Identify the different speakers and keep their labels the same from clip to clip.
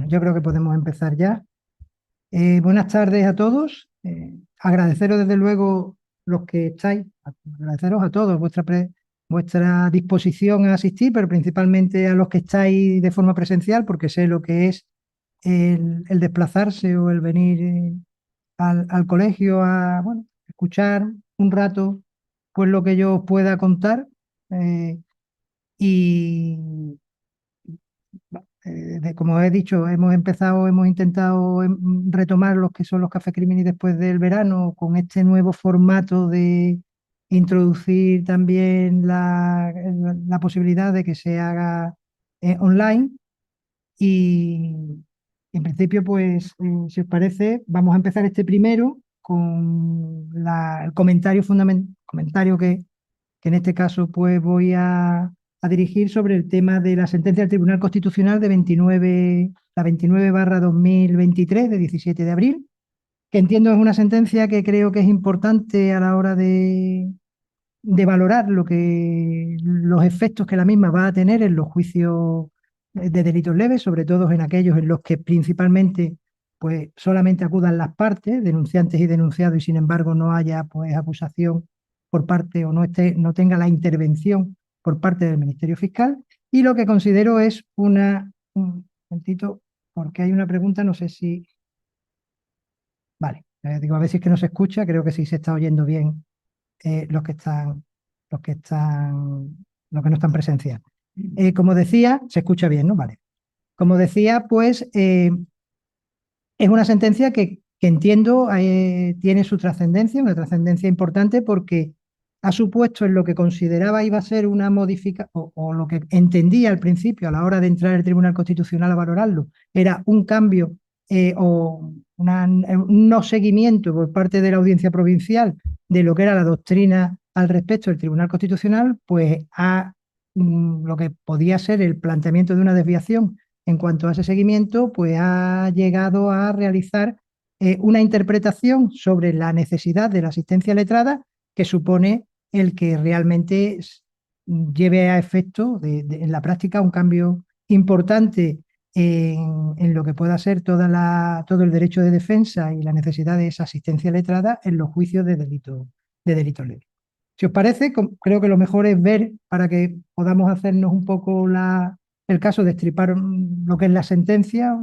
Speaker 1: Bueno, yo creo que podemos empezar ya. Buenas tardes a todos. Agradeceros desde luego los que estáis, agradeceros a todos vuestra disposición a asistir, pero principalmente a los que estáis de forma presencial, porque sé lo que es el desplazarse o el venir al colegio a, bueno, escuchar un rato pues lo que yo os pueda contar. eh, y, como he dicho, hemos intentado retomar los que son los Café Crimini después del verano con este nuevo formato de introducir también la posibilidad de que se haga online y en principio, pues, si os parece, vamos a empezar este primero con el comentario que en este caso pues voy a dirigir sobre el tema de la sentencia del Tribunal Constitucional de 29, la 29/2023 de 17 de abril, que entiendo es una sentencia que creo que es importante a la hora de valorar los efectos que la misma va a tener en los juicios de delitos leves, sobre todo en aquellos en los que principalmente pues solamente acudan las partes, denunciantes y denunciados, y sin embargo no haya pues acusación por parte o no tenga la intervención por parte del Ministerio Fiscal. Y lo que considero es un momentito, porque hay una pregunta, no sé si, vale, digo a ver si es que no se escucha, creo que sí se está oyendo bien los que están, los que están, los que no están presenciales. Como decía, se escucha bien, ¿no? Vale. Como decía, pues es una sentencia que entiendo tiene su trascendencia, una trascendencia importante porque ha supuesto en lo que consideraba iba a ser una modificación, o lo que entendía al principio a la hora de entrar al Tribunal Constitucional a valorarlo, era un cambio o un no seguimiento por parte de la Audiencia Provincial de lo que era la doctrina al respecto del Tribunal Constitucional, pues lo que podía ser el planteamiento de una desviación en cuanto a ese seguimiento, pues ha llegado a realizar una interpretación sobre la necesidad de la asistencia letrada que supone el que realmente lleve a efecto en la práctica un cambio importante en lo que pueda ser todo el derecho de defensa y la necesidad de esa asistencia letrada en los juicios de delito leve. Si os parece, creo que lo mejor es ver para que podamos hacernos un poco el caso de estripar lo que es la sentencia,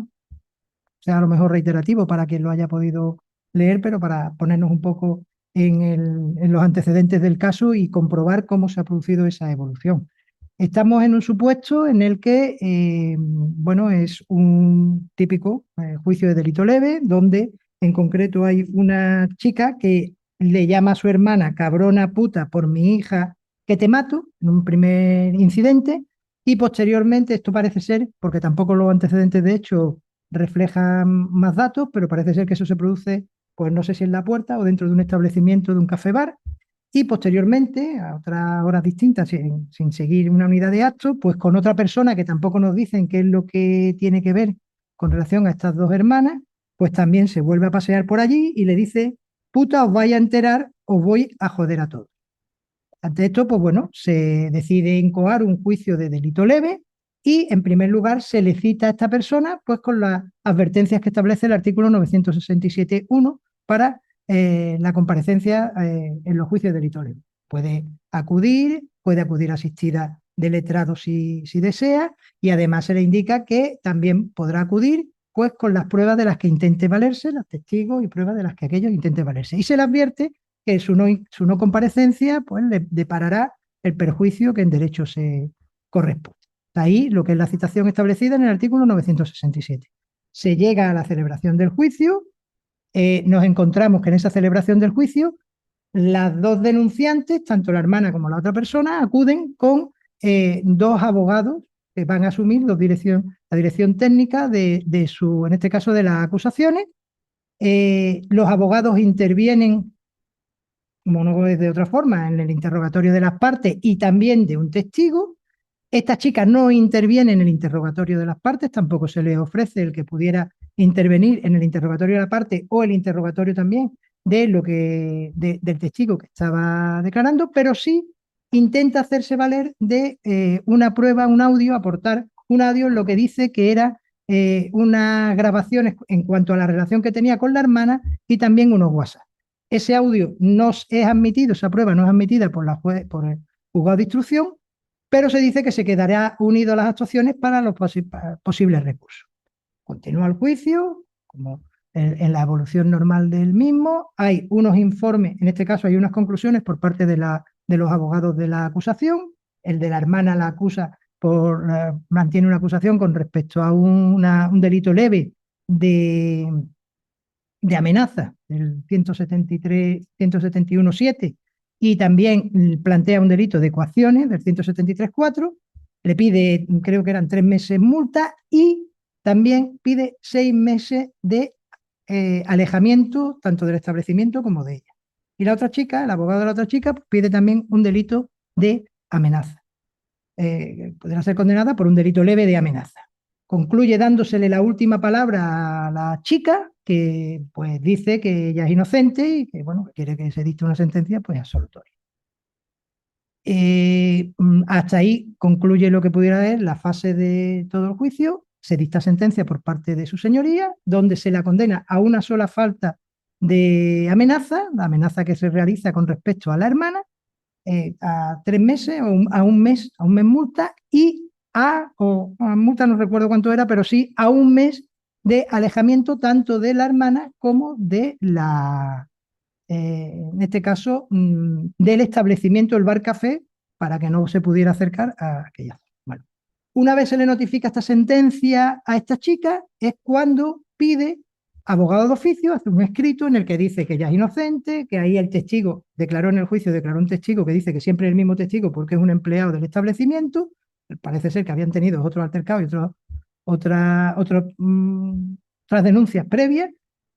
Speaker 1: sea a lo mejor reiterativo para quien lo haya podido leer, pero para ponernos un poco en los antecedentes del caso y comprobar cómo se ha producido esa evolución. Estamos en un supuesto en el que, bueno, es un típico juicio de delito leve, donde en concreto hay una chica que le llama a su hermana cabrona puta por mi hija que te mato, en un primer incidente, y posteriormente, esto parece ser, porque tampoco los antecedentes de hecho reflejan más datos, pero parece ser que eso se produce, pues no sé si en la puerta o dentro de un establecimiento de un café-bar, y posteriormente, a otras horas distintas, sin seguir una unidad de actos, pues con otra persona que tampoco nos dicen qué es lo que tiene que ver con relación a estas dos hermanas, pues también se vuelve a pasear por allí y le dice, puta, os vais a enterar, os voy a joder a todos. Ante esto, pues bueno, se decide incoar un juicio de delito leve y, en primer lugar, se le cita a esta persona pues con las advertencias que establece el artículo 967.1 para la comparecencia en los juicios de delito leve. Puede acudir asistida de letrado si desea, y además se le indica que también podrá acudir pues con las pruebas de las que intente valerse, los testigos y pruebas de las que aquellos intenten valerse. Y se le advierte que su no comparecencia pues, le deparará el perjuicio que en derecho se corresponde. Ahí lo que es la citación establecida en el artículo 967. Se llega a la celebración del juicio, nos encontramos que en esa celebración del juicio las dos denunciantes, tanto la hermana como la otra persona, acuden con dos abogados que van a asumir la dirección técnica en este caso, de las acusaciones. Los abogados intervienen, como no es de otra forma, en el interrogatorio de las partes y también de un testigo. Esta chica no interviene en el interrogatorio de las partes, tampoco se le ofrece el que pudiera intervenir en el interrogatorio de la parte o el interrogatorio también del testigo que estaba declarando, pero sí intenta hacerse valer de una prueba, un audio, aportar un audio en lo que dice que era unas grabaciones en cuanto a la relación que tenía con la hermana y también unos WhatsApp. Ese audio no es admitido, esa prueba no es admitida por el juzgado de instrucción, pero se dice que se quedará unido a las actuaciones para los posibles recursos. Continúa el juicio, como en la evolución normal del mismo. Hay unos informes, en este caso hay unas conclusiones por parte de los abogados de la acusación. El de la hermana la acusa mantiene una acusación con respecto a un delito leve de amenaza, del 173, 171.7, y también plantea un delito de coacciones, del 173.4, le pide, creo que eran 3 meses multa, y también pide 6 meses de alejamiento, tanto del establecimiento como de ella. Y la otra chica, el abogado de la otra chica, pide también un delito de amenaza. Podrá ser condenada por un delito leve de amenaza. Concluye dándosele la última palabra a la chica, que pues dice que ella es inocente y que, bueno, quiere que se dicte una sentencia pues absolutoria. Hasta ahí concluye lo que pudiera ser la fase de todo el juicio. Se dicta sentencia por parte de su señoría, donde se la condena a una sola falta de amenaza, la amenaza que se realiza con respecto a la hermana, a 3 meses o a un mes multa, y a multa no recuerdo cuánto era, pero sí a un mes de alejamiento tanto de la hermana como de en este caso, del establecimiento, el bar café, para que no se pudiera acercar a aquella zona. Bueno, una vez se le notifica esta sentencia a esta chica, es cuando pide abogado de oficio, hace un escrito en el que dice que ella es inocente, que ahí el testigo declaró en el juicio, declaró un testigo que dice que siempre es el mismo testigo porque es un empleado del establecimiento. Parece ser que habían tenido otro altercado y otras denuncias previas,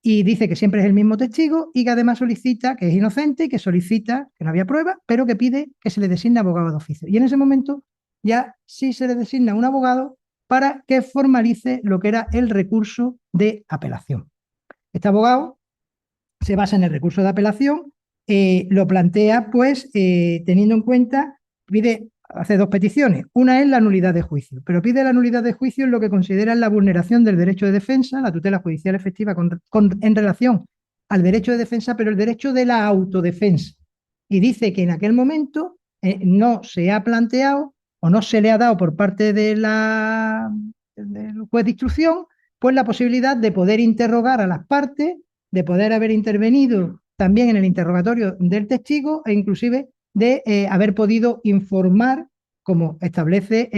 Speaker 1: y dice que siempre es el mismo testigo y que además solicita, que es inocente y que solicita, que no había prueba, pero que pide que se le designe abogado de oficio. Y en ese momento ya sí se le designa un abogado para que formalice lo que era el recurso de apelación. Este abogado se basa en el recurso de apelación, lo plantea pues teniendo en cuenta, hace 2 peticiones. Una es la nulidad de juicio, pero pide la nulidad de juicio en lo que considera la vulneración del derecho de defensa, la tutela judicial efectiva en relación al derecho de defensa, pero el derecho de la autodefensa. Y dice que en aquel momento no se ha planteado o no se le ha dado por parte del juez de instrucción pues la posibilidad de poder interrogar a las partes, de poder haber intervenido también en el interrogatorio del testigo e inclusive de haber podido informar, como establece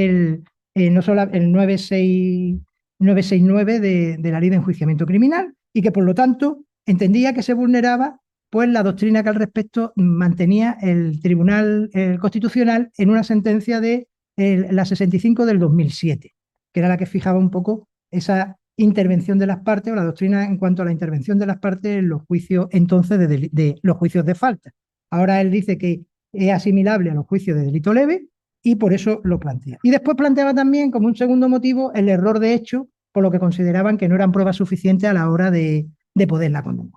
Speaker 1: no solo el 969 de la Ley de Enjuiciamiento Criminal, y que por lo tanto entendía que se vulneraba pues la doctrina que al respecto mantenía el Tribunal Constitucional en una sentencia de la 65 del 2007, que era la que fijaba un poco esa intervención de las partes, o la doctrina en cuanto a la intervención de las partes en los juicios entonces de los juicios de falta. Ahora él dice que es asimilable a los juicios de delito leve y por eso lo plantea. Y después planteaba también como un segundo motivo el error de hecho, por lo que consideraban que no eran pruebas suficientes a la hora de poderla condenar.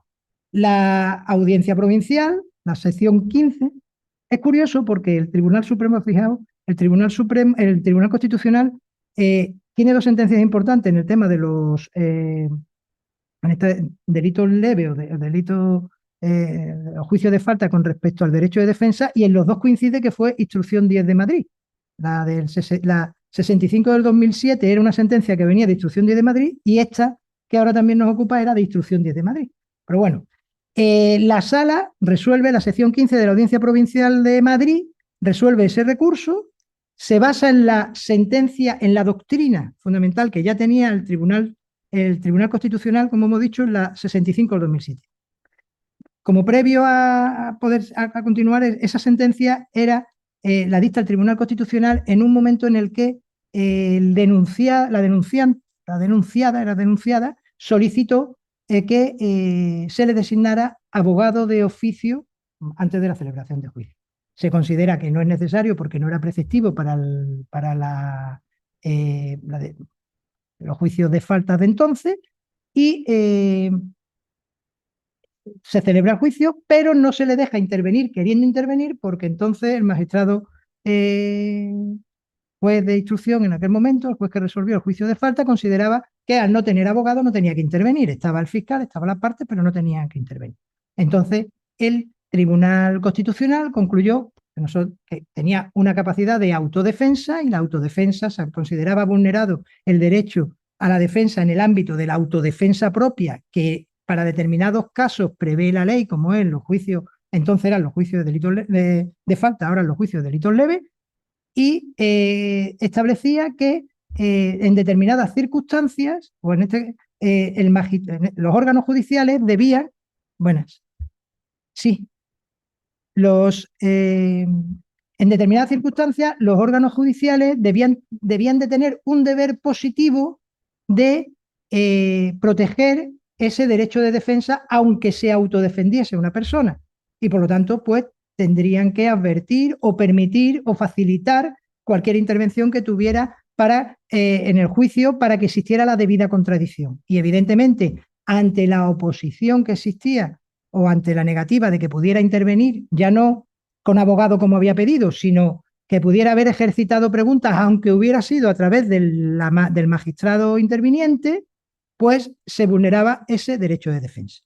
Speaker 1: La audiencia provincial, la sección 15, es curioso porque el Tribunal Supremo, fijaos, el Tribunal Constitucional tiene 2 sentencias importantes en el tema de los delitos leves o delitos o juicios de falta con respecto al derecho de defensa, y en los 2 coincide que fue Instrucción 10 de Madrid. La 65 del 2007 era una sentencia que venía de Instrucción 10 de Madrid, y esta que ahora también nos ocupa era de Instrucción 10 de Madrid. Pero bueno, la sala resuelve, la sección 15 de la Audiencia Provincial de Madrid resuelve ese recurso, se basa en la sentencia, en la doctrina fundamental que ya tenía el Tribunal Constitucional, como hemos dicho, en la 65 del 2007. Como previo a poder continuar, esa sentencia la dicta el Tribunal Constitucional en un momento en el que la denunciada solicitó que se le designara abogado de oficio antes de la celebración del juicio. Se considera que no es necesario porque no era preceptivo para los juicios de falta de entonces, y se celebra el juicio, pero no se le deja intervenir queriendo intervenir, porque entonces el magistrado juez de instrucción en aquel momento, el juez que resolvió el juicio de falta, consideraba que al no tener abogado no tenía que intervenir. Estaba el fiscal, estaba la parte, pero no tenían que intervenir. Entonces, el Tribunal Constitucional concluyó que tenía una capacidad de autodefensa y la autodefensa se consideraba vulnerado el derecho a la defensa en el ámbito de la autodefensa propia, que para determinados casos prevé la ley, como es los juicios, entonces eran los juicios de delitos de falta, ahora los juicios de delitos leves, y establecía que en determinadas circunstancias, o en los órganos judiciales debían, buenas, sí, en determinadas circunstancias los órganos judiciales debían de tener un deber positivo de proteger ese derecho de defensa, aunque se autodefendiese una persona. Y por lo tanto, pues tendrían que advertir o permitir o facilitar cualquier intervención que tuviera en el juicio para que existiera la debida contradicción. Y evidentemente, ante la oposición que existía o ante la negativa de que pudiera intervenir, ya no con abogado como había pedido, sino que pudiera haber ejercitado preguntas, aunque hubiera sido a través del magistrado interviniente, pues se vulneraba ese derecho de defensa.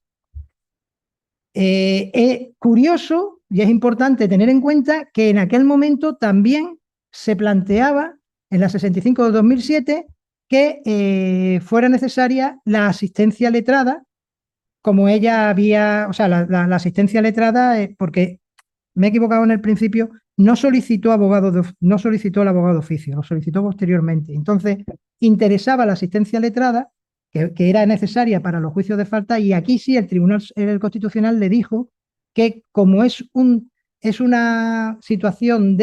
Speaker 1: Es curioso y es importante tener en cuenta que en aquel momento también se planteaba, en la 65 de 2007, que fuera necesaria la asistencia letrada, como ella había, o sea, la asistencia letrada, porque me he equivocado en el principio, no solicitó no solicitó el abogado de oficio, lo solicitó posteriormente. Entonces, interesaba la asistencia letrada, que era necesaria para los juicios de falta, y aquí sí el Tribunal Constitucional le dijo que como es una situación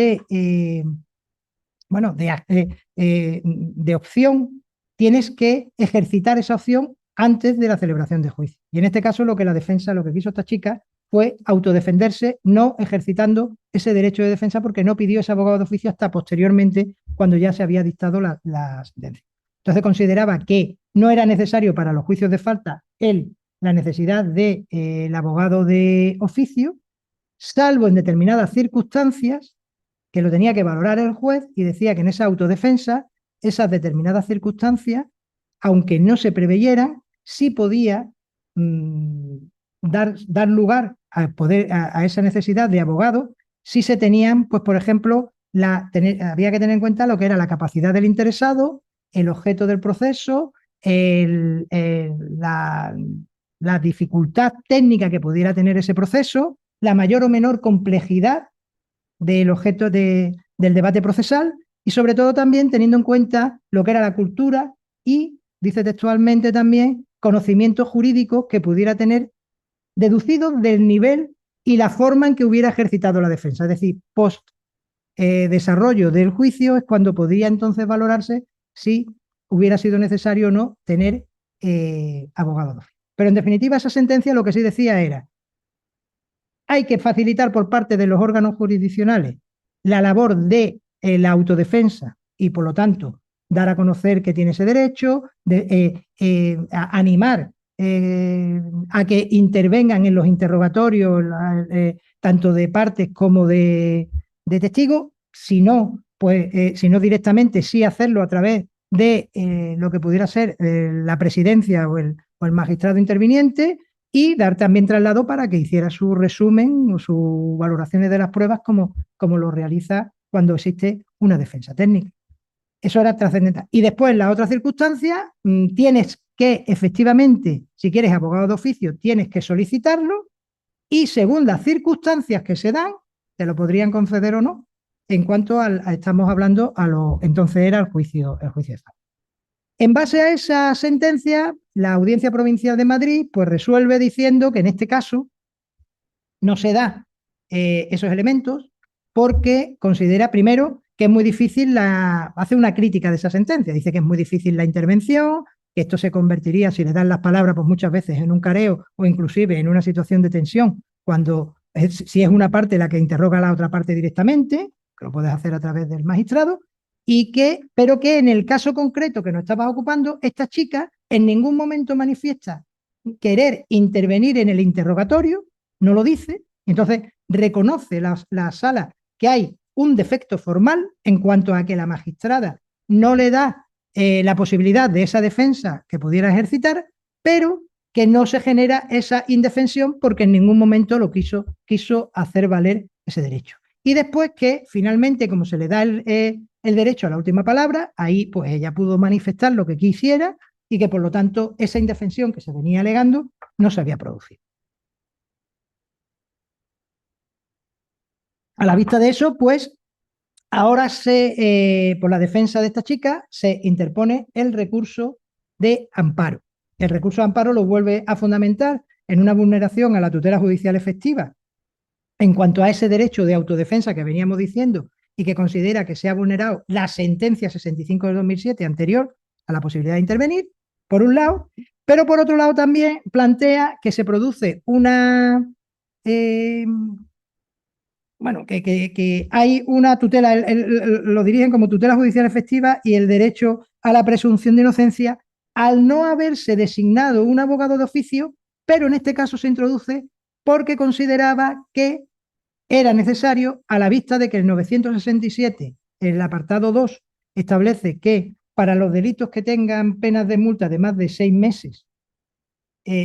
Speaker 1: bueno, de opción, tienes que ejercitar esa opción antes de la celebración de juicio. Y en este caso lo que la defensa, lo que quiso esta chica fue autodefenderse, no ejercitando ese derecho de defensa porque no pidió ese abogado de oficio hasta posteriormente, cuando ya se había dictado la sentencia. Entonces consideraba que no era necesario para los juicios de falta la necesidad del abogado de oficio, salvo en determinadas circunstancias que lo tenía que valorar el juez, y decía que en esa autodefensa, esas determinadas circunstancias, aunque no se preveyeran, sí podía dar lugar a esa necesidad de abogado si se tenían, pues por ejemplo, había que tener en cuenta lo que era la capacidad del interesado, el objeto del proceso, la dificultad técnica que pudiera tener ese proceso, la mayor o menor complejidad del objeto del debate procesal, y sobre todo también teniendo en cuenta lo que era la cultura y, dice textualmente también, conocimientos jurídicos que pudiera tener deducidos del nivel y la forma en que hubiera ejercitado la defensa. Es decir, post desarrollo del juicio es cuando podría entonces valorarse si hubiera sido necesario o no tener abogado. Pero en definitiva esa sentencia lo que sí decía era: hay que facilitar por parte de los órganos jurisdiccionales la labor de la autodefensa y, por lo tanto, dar a conocer que tiene ese derecho, animar a que intervengan en los interrogatorios tanto de partes como de testigos, si no, pues, si no directamente, sí hacerlo a través de lo que pudiera ser la presidencia o el magistrado interviniente, y dar también traslado para que hiciera su resumen o sus valoraciones de las pruebas como lo realiza cuando existe una defensa técnica. Eso era trascendental. Y después, en la otra circunstancia, tienes que, efectivamente, si quieres abogado de oficio, tienes que solicitarlo, y según las circunstancias que se dan, te lo podrían conceder o no, en cuanto estamos hablando entonces era el juicio de falta. En base a esa sentencia, la Audiencia Provincial de Madrid pues resuelve diciendo que en este caso no se da esos elementos, porque considera, primero, que es muy difícil, hace una crítica de esa sentencia, dice que es muy difícil la intervención, que esto se convertiría, si le dan las palabras, pues muchas veces en un careo o inclusive en una situación de tensión, si es una parte la que interroga a la otra parte directamente, que lo puedes hacer a través del magistrado, pero que en el caso concreto que nos estaba ocupando, esta chica en ningún momento manifiesta querer intervenir en el interrogatorio, no lo dice, entonces reconoce la sala que hay un defecto formal en cuanto a que la magistrada no le da la posibilidad de esa defensa que pudiera ejercitar, pero que no se genera esa indefensión porque en ningún momento lo quiso hacer valer ese derecho. Y después que finalmente, como se le da el derecho a la última palabra, ahí pues ella pudo manifestar lo que quisiera y que por lo tanto esa indefensión que se venía alegando no se había producido. A la vista de eso, pues ahora por la defensa de esta chica se interpone el recurso de amparo. El recurso de amparo lo vuelve a fundamentar en una vulneración a la tutela judicial efectiva en cuanto a ese derecho de autodefensa que veníamos diciendo y que considera que se ha vulnerado la sentencia 65 de 2007 anterior a la posibilidad de intervenir, por un lado, pero por otro lado también plantea que se produce una bueno, que hay una tutela, lo dirigen como tutela judicial efectiva y el derecho a la presunción de inocencia al no haberse designado un abogado de oficio, pero en este caso se introduce porque consideraba que era necesario a la vista de que el 967, el apartado 2, establece que para los delitos que tengan penas de multa de más de 6 meses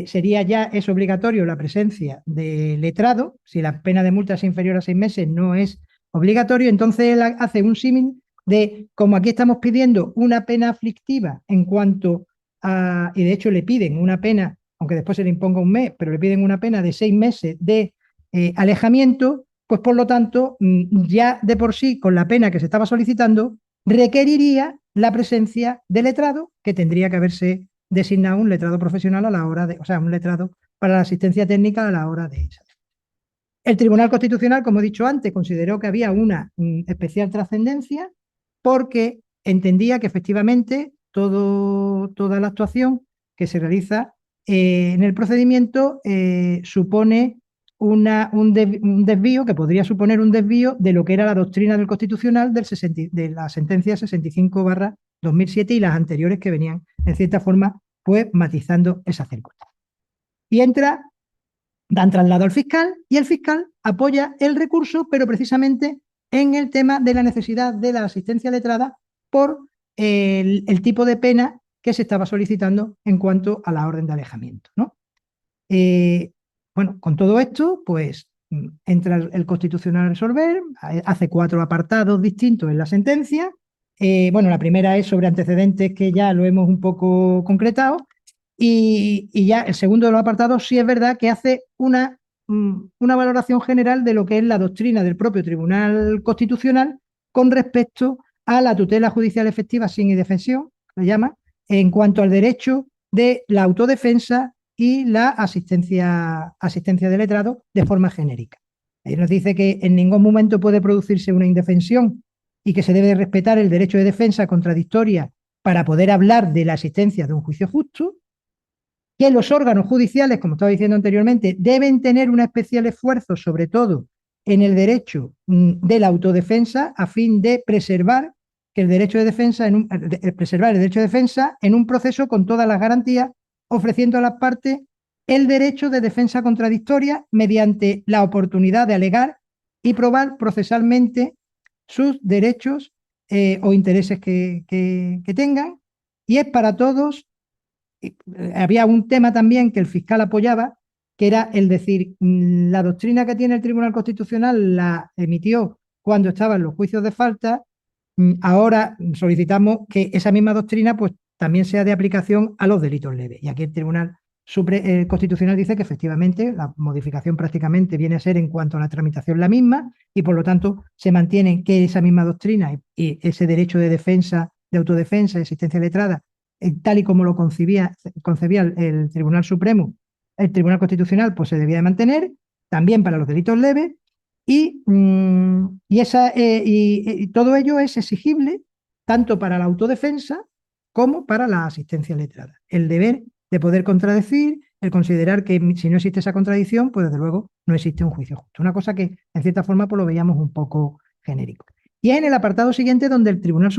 Speaker 1: sería ya es obligatorio la presencia de letrado. Si la pena de multa es inferior a 6 meses, no es obligatorio. Entonces él hace un símil de, como aquí estamos pidiendo una pena aflictiva en cuanto a, y de hecho le piden una pena, aunque después se le imponga un mes, pero le piden una pena de 6 meses de alejamiento, pues por lo tanto, ya de por sí, con la pena que se estaba solicitando, requeriría la presencia de letrado, que tendría que haberse designado un letrado profesional a la hora de, o sea, un letrado para la asistencia técnica a la hora de esa. El Tribunal Constitucional, como he dicho antes, consideró que había una especial trascendencia porque entendía que efectivamente toda la actuación que se realiza en el procedimiento supone un desvío, que podría suponer un desvío de lo que era la doctrina del Constitucional de la sentencia 65/2007 y las anteriores que venían, en cierta forma, pues matizando esa circunstancia. Y dan traslado al fiscal y el fiscal apoya el recurso, pero precisamente en el tema de la necesidad de la asistencia letrada por el tipo de pena que se estaba solicitando en cuanto a la orden de alejamiento, ¿no? Bueno, con todo esto, pues entra el Constitucional a resolver, hace 4 apartados distintos en la sentencia. Bueno, la primera es sobre antecedentes, que ya lo hemos un poco concretado, y ya el segundo de los apartados sí es verdad que hace una valoración general de lo que es la doctrina del propio Tribunal Constitucional con respecto a la tutela judicial efectiva sin indefensión, se llama, en cuanto al derecho de la autodefensa y la asistencia de letrado de forma genérica. Ahí nos dice que en ningún momento puede producirse una indefensión y que se debe respetar el derecho de defensa contradictoria para poder hablar de la existencia de un juicio justo, que los órganos judiciales, como estaba diciendo anteriormente, deben tener un especial esfuerzo, sobre todo en el derecho de la autodefensa, a fin de preservar que el derecho de defensa preservar el derecho de defensa en un proceso con todas las garantías, ofreciendo a las partes el derecho de defensa contradictoria mediante la oportunidad de alegar y probar procesalmente sus derechos o intereses que tengan, y es para todos. Había un tema también que el fiscal apoyaba, que era el decir, la doctrina que tiene el Tribunal Constitucional la emitió cuando estaban los juicios de falta, ahora solicitamos que esa misma doctrina pues también sea de aplicación a los delitos leves. Y aquí el Tribunal Constitucional dice que efectivamente la modificación prácticamente viene a ser en cuanto a la tramitación la misma, y por lo tanto se mantiene que esa misma doctrina y ese derecho de defensa, de autodefensa y asistencia letrada, tal y como lo concebía el Tribunal Supremo, el Tribunal Constitucional, pues se debía de mantener también para los delitos leves, y todo ello es exigible tanto para la autodefensa como para la asistencia letrada. El deber de poder contradecir, el considerar que si no existe esa contradicción, pues desde luego no existe un juicio justo. Una cosa que en cierta forma pues lo veíamos un poco genérico. Y en el apartado siguiente donde el Tribunal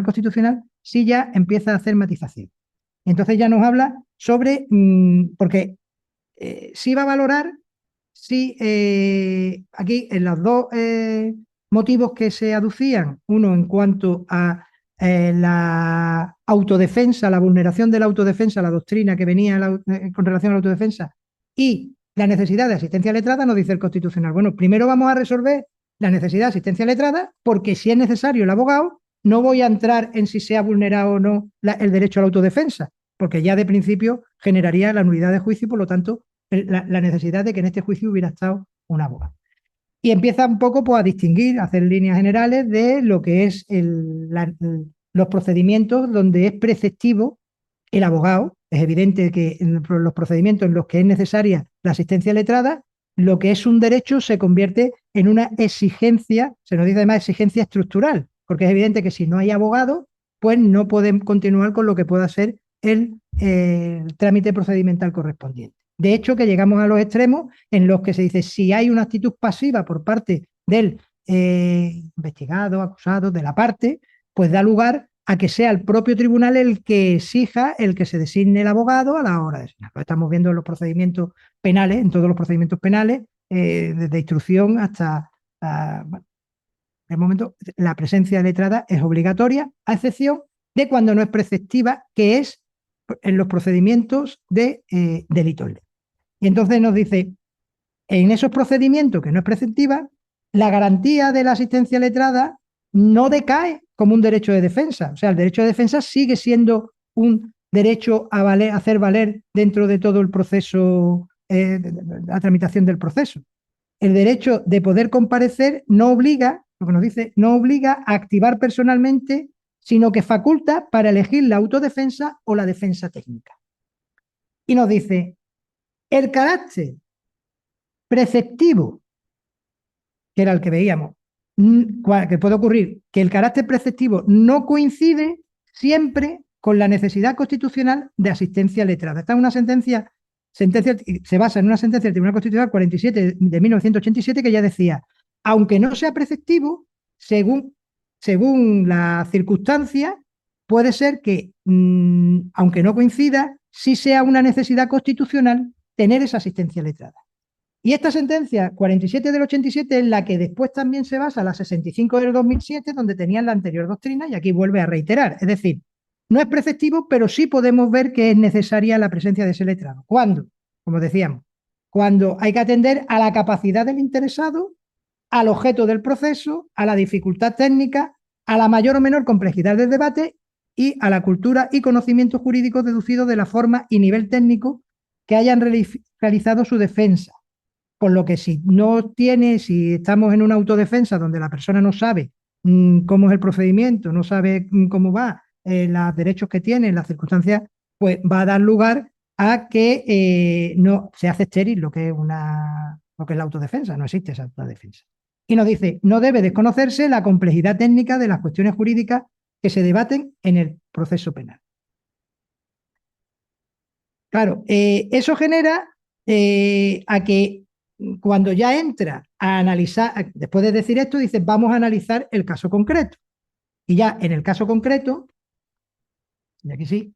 Speaker 1: Constitucional sí ya empieza a hacer matización. Entonces ya nos habla sobre, porque sí va a valorar si aquí en los dos motivos que se aducían, uno en cuanto a la autodefensa, la vulneración de la autodefensa, la doctrina que venía con relación a la autodefensa y la necesidad de asistencia letrada, nos dice el Constitucional. Bueno, primero vamos a resolver la necesidad de asistencia letrada, porque si es necesario el abogado, no voy a entrar en si se ha vulnerado o no el derecho a la autodefensa, porque ya de principio generaría la nulidad de juicio y por lo tanto la necesidad de que en este juicio hubiera estado un abogado. Y empieza un poco pues, a distinguir, a hacer líneas generales de lo que es los procedimientos donde es preceptivo el abogado. Es evidente que en los procedimientos en los que es necesaria la asistencia letrada, lo que es un derecho se convierte en una exigencia, se nos dice además exigencia estructural, porque es evidente que si no hay abogado, pues no pueden continuar con lo que pueda ser el trámite procedimental correspondiente. De hecho, que llegamos a los extremos en los que se dice si hay una actitud pasiva por parte del investigado, acusado, de la parte, pues da lugar a que sea el propio tribunal el que exija el que se designe el abogado a la hora de designar. Lo estamos viendo en los procedimientos penales, en todos los procedimientos penales, desde instrucción hasta, bueno, en el momento, la presencia letrada es obligatoria, a excepción de cuando no es preceptiva, que es en los procedimientos de delitos. Y entonces nos dice, en esos procedimientos que no es preceptiva, la garantía de la asistencia letrada no decae como un derecho de defensa. O sea, el derecho de defensa sigue siendo un derecho a hacer valer dentro de todo el proceso, la tramitación del proceso. El derecho de poder comparecer no obliga, lo que nos dice, no obliga a activar personalmente, sino que faculta para elegir la autodefensa o la defensa técnica. Y nos dice, el carácter preceptivo, que era el que veíamos, que puede ocurrir que el carácter preceptivo no coincide siempre con la necesidad constitucional de asistencia letrada. Esta es una sentencia, se basa en una sentencia del Tribunal Constitucional 47 de 1987 que ya decía, aunque no sea preceptivo, según la circunstancia, puede ser que, aunque no coincida, sí sea una necesidad constitucional tener esa asistencia letrada. Y esta sentencia 47 del 87 es la que después también se basa la 65 del 2007, donde tenían la anterior doctrina, y aquí vuelve a reiterar. Es decir, no es preceptivo, pero sí podemos ver que es necesaria la presencia de ese letrado. ¿Cuándo? Como decíamos, cuando hay que atender a la capacidad del interesado, al objeto del proceso, a la dificultad técnica, a la mayor o menor complejidad del debate y a la cultura y conocimientos jurídicos deducidos de la forma y nivel técnico que hayan realizado su defensa. Por lo que si estamos en una autodefensa donde la persona no sabe cómo es el procedimiento, no sabe cómo va, los derechos que tiene, las circunstancias, pues va a dar lugar a que no se hace estéril lo que es la autodefensa, no existe esa autodefensa. Y nos dice, no debe desconocerse la complejidad técnica de las cuestiones jurídicas que se debaten en el proceso penal. Claro, eso genera a que cuando ya entra a analizar, después de decir esto, dice, vamos a analizar el caso concreto. Y ya en el caso concreto, y aquí sí,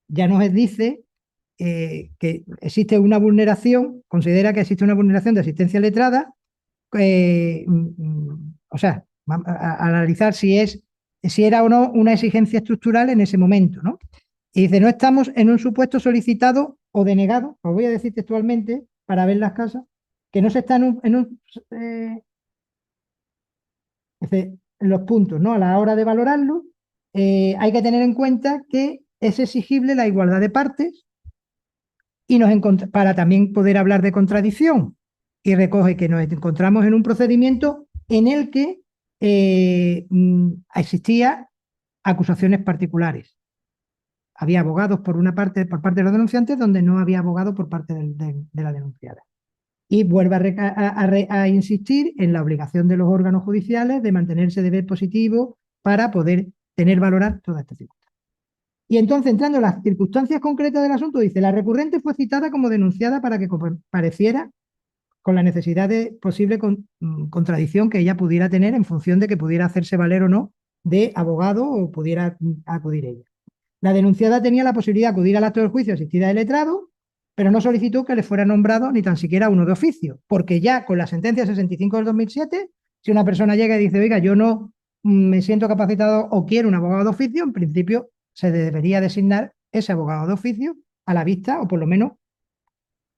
Speaker 1: ya nos dice que existe una vulneración, considera que existe una vulneración de asistencia letrada, o sea, a analizar si era o no una exigencia estructural en ese momento, ¿no? Y dice, no estamos en un supuesto solicitado o denegado, os voy a decir textualmente, para ver las casas, que no se está en los puntos, ¿no? A la hora de valorarlo, hay que tener en cuenta que es exigible la igualdad de partes y para también poder hablar de contradicción. Y recoge que nos encontramos en un procedimiento en el que existía acusaciones particulares. Había abogados por parte de los denunciantes, donde no había abogado por parte de la denunciada. Y vuelve a insistir en la obligación de los órganos judiciales de mantenerse deber positivo para poder valorar toda esta circunstancia. Y entonces, entrando en las circunstancias concretas del asunto, dice, la recurrente fue citada como denunciada para que compareciera con la necesidad de posible contradicción que ella pudiera tener en función de que pudiera hacerse valer o no de abogado o pudiera acudir ella. La denunciada tenía la posibilidad de acudir al acto del juicio asistida de letrado, pero no solicitó que le fuera nombrado ni tan siquiera uno de oficio, porque ya con la sentencia 65 del 2007, si una persona llega y dice, oiga, yo no me siento capacitado o quiero un abogado de oficio, en principio se debería designar ese abogado de oficio a la vista, o por lo menos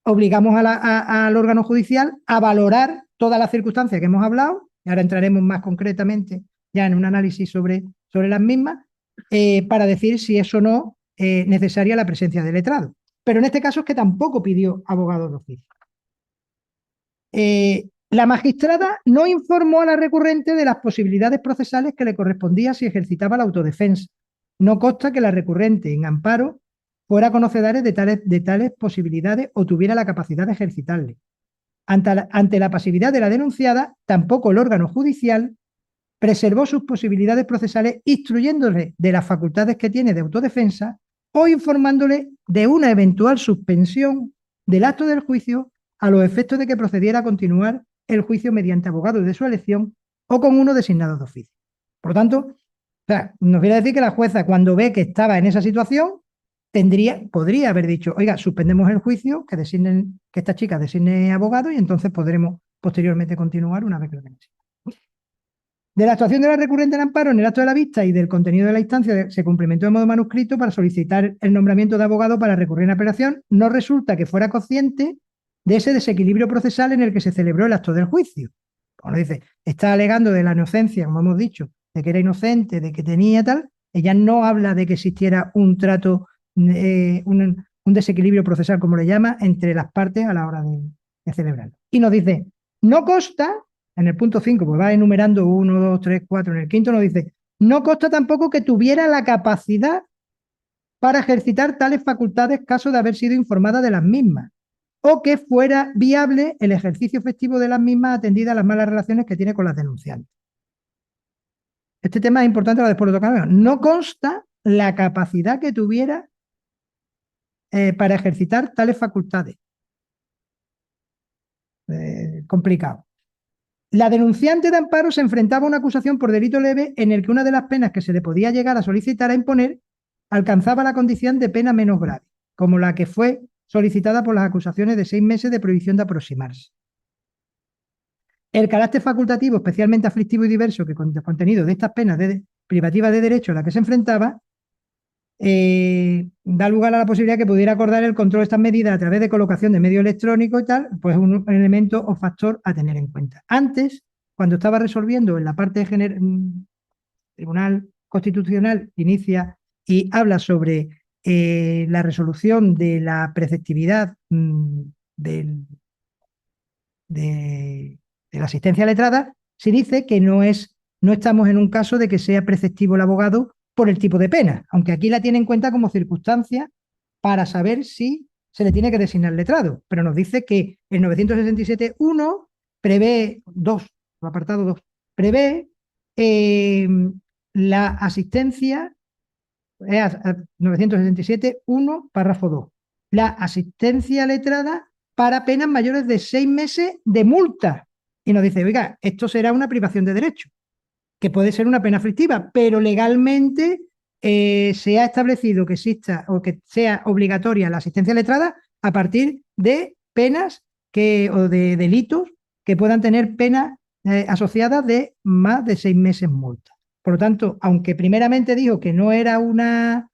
Speaker 1: obligamos al órgano judicial a valorar todas las circunstancias que hemos hablado, y ahora entraremos más concretamente ya en un análisis sobre las mismas, para decir si es o no necesaria la presencia del letrado. Pero en este caso es que tampoco pidió abogado de oficio. La magistrada no informó a la recurrente de las posibilidades procesales que le correspondía si ejercitaba la autodefensa. No consta que la recurrente en amparo fuera conocedora de tales posibilidades o tuviera la capacidad de ejercitarle. Ante la pasividad de la denunciada, tampoco el órgano judicial preservó sus posibilidades procesales instruyéndole de las facultades que tiene de autodefensa o informándole de una eventual suspensión del acto del juicio a los efectos de que procediera a continuar el juicio mediante abogado de su elección o con uno designado de oficio. Por lo tanto, o sea, nos viene a decir que la jueza, cuando ve que estaba en esa situación, podría haber dicho, oiga, suspendemos el juicio, que esta chica designe abogado y entonces podremos posteriormente continuar una vez que lo necesite. De la actuación de la recurrente en amparo en el acto de la vista y del contenido de la instancia se cumplimentó de modo manuscrito para solicitar el nombramiento de abogado para recurrir en apelación. No resulta que fuera consciente de ese desequilibrio procesal en el que se celebró el acto del juicio. Cuando dice, está alegando de la inocencia, como hemos dicho, de que era inocente, de que tenía tal, ella no habla de que existiera un trato, un desequilibrio procesal, como le llama, entre las partes a la hora de celebrarlo. Y nos dice, no consta, en el punto 5, pues va enumerando 1, 2, 3, 4, en el quinto nos dice, no consta tampoco que tuviera la capacidad para ejercitar tales facultades caso de haber sido informada de las mismas, o que fuera viable el ejercicio efectivo de las mismas atendida a las malas relaciones que tiene con las denunciantes. Este tema es importante, después lo tocamos. No consta la capacidad que tuviera para ejercitar tales facultades. Complicado. La denunciante de amparo se enfrentaba a una acusación por delito leve en el que una de las penas que se le podía llegar a solicitar a imponer alcanzaba la condición de pena menos grave, como la que fue solicitada por las acusaciones de 6 meses de prohibición de aproximarse. El carácter facultativo, especialmente aflictivo y diverso que contenido de estas penas privativas de derecho a la que se enfrentaba, da lugar a la posibilidad que pudiera acordar el control de estas medidas a través de colocación de medios electrónicos y tal, pues un elemento o factor a tener en cuenta. Antes, cuando estaba resolviendo en la parte Tribunal Constitucional, inicia y habla sobre la resolución de la preceptividad de la asistencia letrada, se dice que no estamos en un caso de que sea preceptivo el abogado por el tipo de pena, aunque aquí la tiene en cuenta como circunstancia para saber si se le tiene que designar letrado, pero nos dice que el 967.1 prevé, el apartado 2, prevé la asistencia, 967.1, párrafo 2, la asistencia letrada para penas mayores de 6 meses de multa. Y nos dice, oiga, esto será una privación de derecho, que puede ser una pena aflictiva, pero legalmente se ha establecido que exista o que sea obligatoria la asistencia letrada a partir de penas o de delitos que puedan tener penas asociadas de más de 6 meses multa. Por lo tanto, aunque primeramente dijo que no era una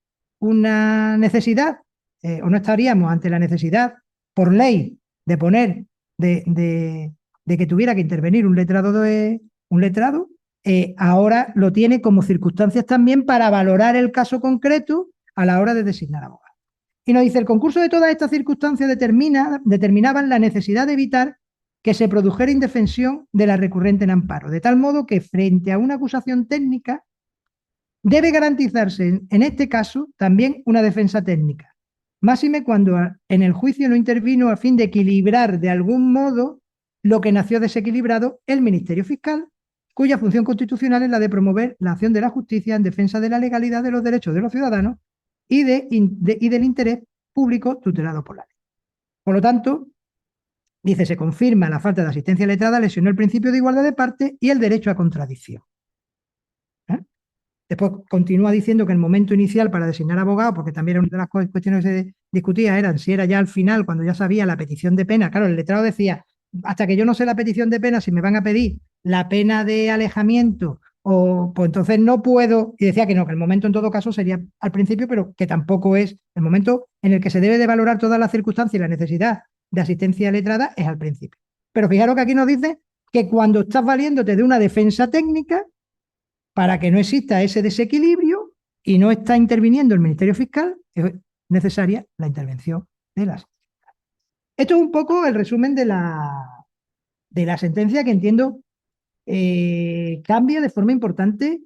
Speaker 1: necesidad, o no estaríamos ante la necesidad por ley de poner, de que tuviera que intervenir un letrado, ahora lo tiene como circunstancias también para valorar el caso concreto a la hora de designar abogado. Y nos dice, el concurso de todas estas circunstancias determinaban la necesidad de evitar que se produjera indefensión de la recurrente en amparo, de tal modo que frente a una acusación técnica debe garantizarse en este caso también una defensa técnica, máxime cuando en el juicio no intervino a fin de equilibrar de algún modo lo que nació desequilibrado el Ministerio Fiscal, cuya función constitucional es la de promover la acción de la justicia en defensa de la legalidad de los derechos de los ciudadanos y del interés público tutelado por la ley. Por lo tanto, dice, se confirma la falta de asistencia letrada, lesionó el principio de igualdad de partes y el derecho a contradicción. Después continúa diciendo que el momento inicial para designar abogado, porque también una de las cuestiones que se discutía eran si era ya al final, cuando ya sabía la petición de pena. Claro, el letrado decía, hasta que yo no sé la petición de pena, si me van a pedir la pena de alejamiento o pues entonces no puedo, y decía que no, que el momento en todo caso sería al principio, pero que tampoco es el momento en el que se debe de valorar todas las circunstancias y la necesidad de asistencia letrada es al principio. Pero fijaros que aquí nos dice que cuando estás valiéndote de una defensa técnica, para que no exista ese desequilibrio y no está interviniendo el Ministerio Fiscal, es necesaria la intervención de las. Esto es un poco el resumen de la sentencia que entiendo cambia de forma importante,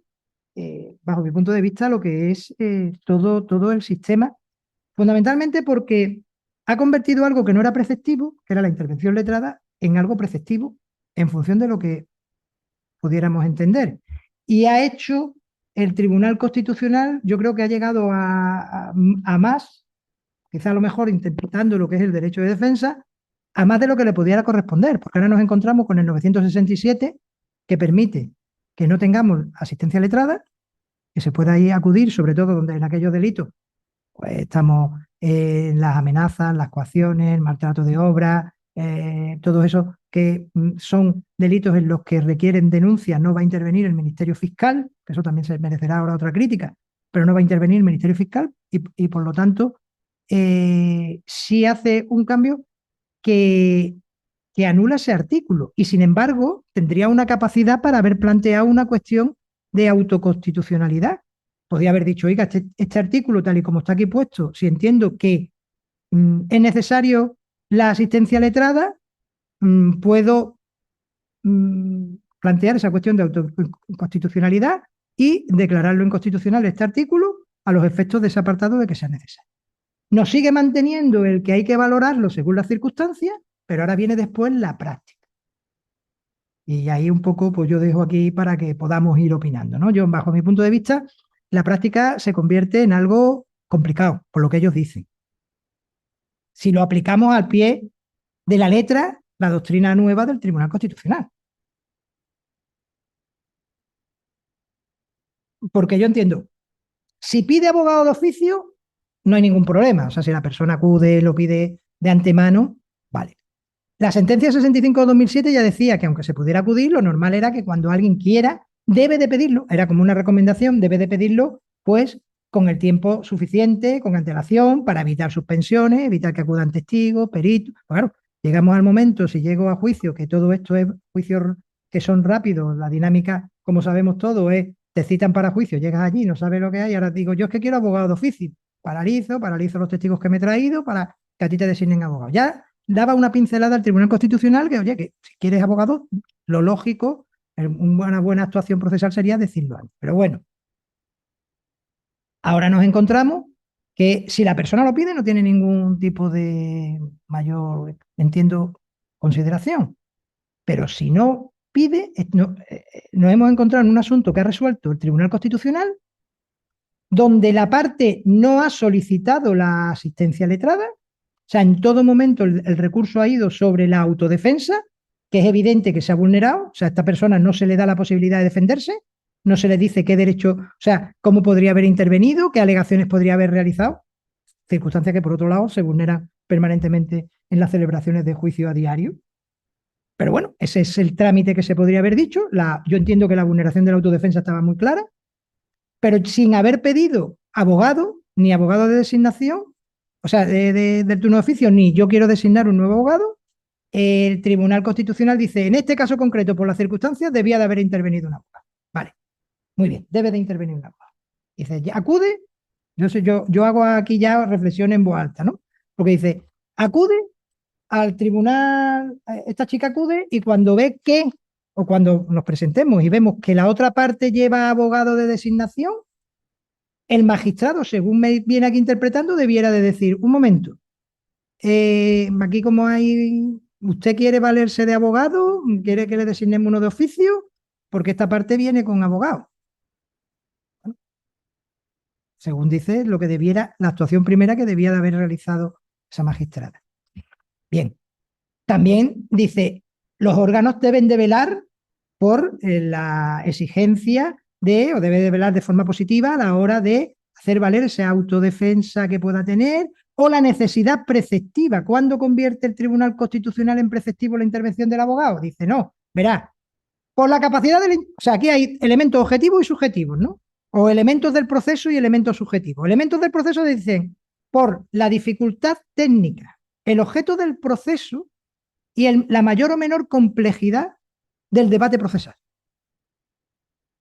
Speaker 1: bajo mi punto de vista, lo que es todo el sistema, fundamentalmente porque ha convertido algo que no era preceptivo, que era la intervención letrada, en algo preceptivo en función de lo que pudiéramos entender. Y ha hecho el Tribunal Constitucional, yo creo que ha llegado a más, quizá a lo mejor interpretando lo que es el derecho de defensa, a más de lo que le pudiera corresponder, porque ahora nos encontramos con el 967, que permite que no tengamos asistencia letrada, que se pueda ir a acudir, sobre todo donde en aquellos delitos pues estamos en las amenazas, las coacciones, el maltrato de obra, todo eso que son delitos en los que requieren denuncia, no va a intervenir el Ministerio Fiscal, que eso también se merecerá ahora otra crítica, pero no va a intervenir el Ministerio Fiscal y por lo tanto sí hace un cambio que, que anula ese artículo y sin embargo tendría una capacidad para haber planteado una cuestión de autoconstitucionalidad. Podría haber dicho, oiga, este artículo tal y como está aquí puesto, si entiendo que es necesario la asistencia letrada, puedo plantear esa cuestión de autoconstitucionalidad y declararlo inconstitucional este artículo a los efectos de ese apartado de que sea necesario. Nos sigue manteniendo el que hay que valorarlo según las circunstancias, pero ahora viene después la práctica. Y ahí un poco, pues yo dejo aquí para que podamos ir opinando, ¿no? Yo, bajo mi punto de vista, la práctica se convierte en algo complicado, por lo que ellos dicen. Si lo aplicamos al pie de la letra, la doctrina nueva del Tribunal Constitucional. Porque yo entiendo, si pide abogado de oficio, no hay ningún problema. O sea, si la persona acude, lo pide de antemano, vale. La sentencia 65 de 2007 ya decía que aunque se pudiera acudir, lo normal era que cuando alguien quiera, debe de pedirlo, era como una recomendación, debe de pedirlo, pues con el tiempo suficiente, con antelación, para evitar suspensiones, evitar que acudan testigos, peritos. Pues claro, llegamos al momento, si llego a juicio, que todo esto es juicios que son rápidos, la dinámica, como sabemos todos, es te citan para juicio, llegas allí, no sabes lo que hay, ahora digo, yo es que quiero abogado de oficio, paralizo los testigos que me he traído para que a ti te designen abogado. Ya daba una pincelada al Tribunal Constitucional que, oye, que si quieres abogado, lo lógico, una buena actuación procesal sería decirlo antes. Pero bueno, ahora nos encontramos que si la persona lo pide no tiene ningún tipo de mayor, entiendo, consideración. Pero si no pide, nos hemos encontrado en un asunto que ha resuelto el Tribunal Constitucional donde la parte no ha solicitado la asistencia letrada. O sea, en todo momento el recurso ha ido sobre la autodefensa, que es evidente que se ha vulnerado. O sea, a esta persona no se le da la posibilidad de defenderse, no se le dice qué derecho, o sea, cómo podría haber intervenido, qué alegaciones podría haber realizado, circunstancia que por otro lado se vulnera permanentemente en las celebraciones de juicio a diario. Pero bueno, ese es el trámite que se podría haber dicho. Yo entiendo que la vulneración de la autodefensa estaba muy clara, pero sin haber pedido abogado, ni abogado de designación, o sea, del turno de oficio, ni yo quiero designar un nuevo abogado, el Tribunal Constitucional dice, en este caso concreto, por las circunstancias, debía de haber intervenido un abogado. Vale, muy bien, debe de intervenir un abogado. Dice, acude, yo hago aquí ya reflexión en voz alta, ¿no? Porque dice, acude al tribunal, esta chica acude y cuando ve que, o cuando nos presentemos y vemos que la otra parte lleva abogado de designación, el magistrado, según me viene aquí interpretando, debiera de decir, un momento, aquí como hay, ¿usted quiere valerse de abogado? ¿Quiere que le designemos uno de oficio? Porque esta parte viene con abogado. Bueno, según dice, lo que debiera, la actuación primera que debía de haber realizado esa magistrada. Bien, también dice, los órganos deben de velar por la exigencia de, o debe de velar de forma positiva a la hora de hacer valer esa autodefensa que pueda tener o la necesidad preceptiva. ¿Cuándo convierte el Tribunal Constitucional en preceptivo la intervención del abogado? Dice, no, verá, por la capacidad del... O sea, aquí hay elementos objetivos y subjetivos, ¿no? O elementos del proceso y elementos subjetivos. Elementos del proceso dicen por la dificultad técnica, el objeto del proceso y la mayor o menor complejidad del debate procesal.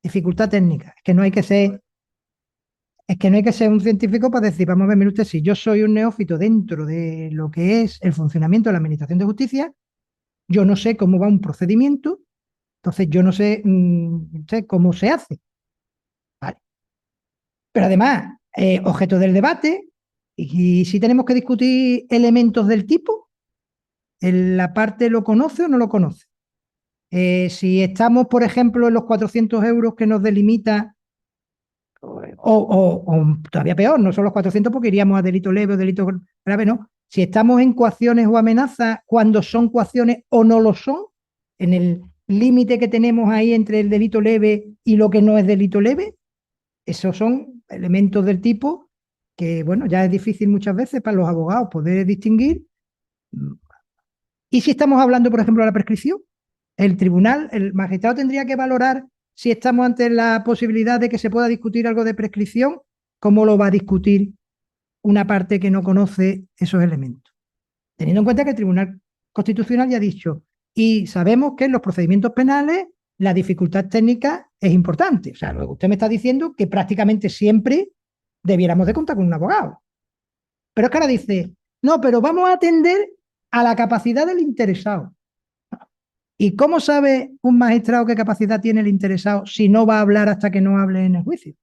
Speaker 1: Dificultad técnica. Es que no hay que ser un científico para decir, vamos a ver, mire usted, si yo soy un neófito dentro de lo que es el funcionamiento de la Administración de Justicia, yo no sé cómo va un procedimiento, entonces yo no sé, sé cómo se hace. ¿Vale? Pero además, objeto del debate, y si tenemos que discutir elementos del tipo, ¿la parte lo conoce o no lo conoce? Si estamos, por ejemplo, en los 400 euros que nos delimita, o todavía peor, no son los 400 porque iríamos a delito leve o delito grave, no. Si estamos en coacciones o amenazas, cuando son coacciones o no lo son, en el límite que tenemos ahí entre el delito leve y lo que no es delito leve, esos son elementos del tipo que, bueno, ya es difícil muchas veces para los abogados poder distinguir. Y si estamos hablando, por ejemplo, de la prescripción, el tribunal, el magistrado tendría que valorar si estamos ante la posibilidad de que se pueda discutir algo de prescripción, cómo lo va a discutir una parte que no conoce esos elementos. Teniendo en cuenta que el Tribunal Constitucional ya ha dicho, y sabemos que en los procedimientos penales la dificultad técnica es importante. O sea, luego usted me está diciendo que prácticamente siempre debiéramos de contar con un abogado. Pero es que ahora dice, no, pero vamos a atender a la capacidad del interesado. ¿Y cómo sabe un magistrado qué capacidad tiene el interesado si no va a hablar hasta que no hable en el juicio?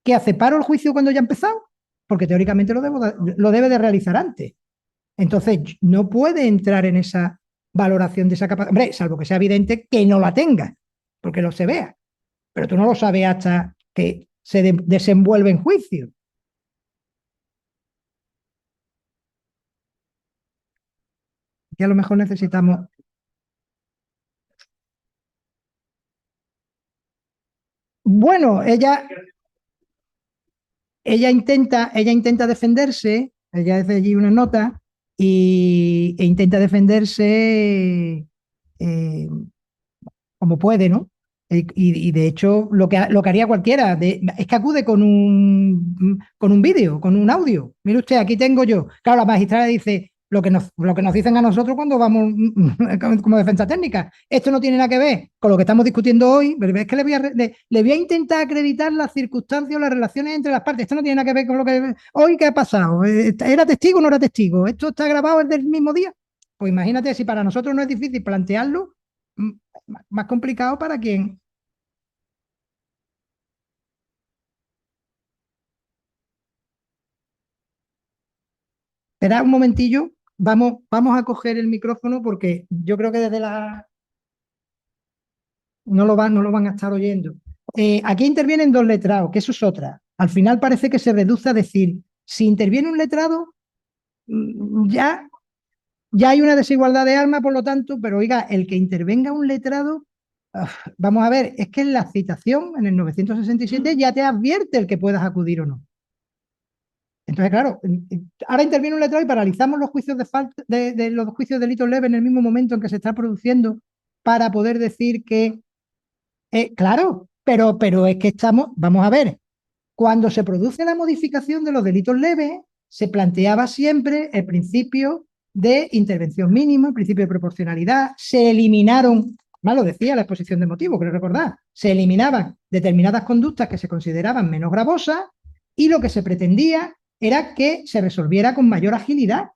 Speaker 1: ¿Que hace paro el juicio cuando ya ha empezado? Porque teóricamente lo debe de realizar antes. Entonces, no puede entrar en esa valoración de esa capacidad. Hombre, salvo que sea evidente que no la tenga, porque no se vea. Pero tú no lo sabes hasta que se desenvuelve en juicio. Y a lo mejor necesitamos... Bueno, ella intenta defenderse, ella hace allí una nota e intenta defenderse eh, como puede, ¿no? Y de hecho, lo que haría cualquiera es que acude con un vídeo, con un audio. Mire usted, aquí tengo yo. Claro, la magistrada dice lo que nos dicen a nosotros cuando vamos como defensa técnica. Esto no tiene nada que ver con lo que estamos discutiendo hoy. Pero es que le voy a intentar acreditar las circunstancias o las relaciones entre las partes. Esto no tiene nada que ver con lo que hoy qué ha pasado. ¿Era testigo o no era testigo? ¿Esto está grabado desde el mismo día? Pues imagínate si para nosotros no es difícil plantearlo, más complicado para quien. Espera un momentillo, vamos a coger el micrófono porque yo creo que desde la... no lo van a estar oyendo. Aquí intervienen dos letrados, que eso es otra. Al final parece que se reduce a decir, si interviene un letrado, ya, ya hay una desigualdad de armas, por lo tanto, pero oiga, el que intervenga un letrado, vamos a ver, es que en la citación, en el 967, ya te advierte el que puedas acudir o no. Entonces, claro, ahora interviene un letrado y paralizamos los juicios de los juicios de delitos leves en el mismo momento en que se está produciendo para poder decir que, claro, pero es que estamos, vamos a ver, cuando se produce la modificación de los delitos leves, se planteaba siempre el principio de intervención mínima, el principio de proporcionalidad, se eliminaron, más lo decía la exposición de motivos, creo recordar, se eliminaban determinadas conductas que se consideraban menos gravosas y lo que se pretendía era que se resolviera con mayor agilidad.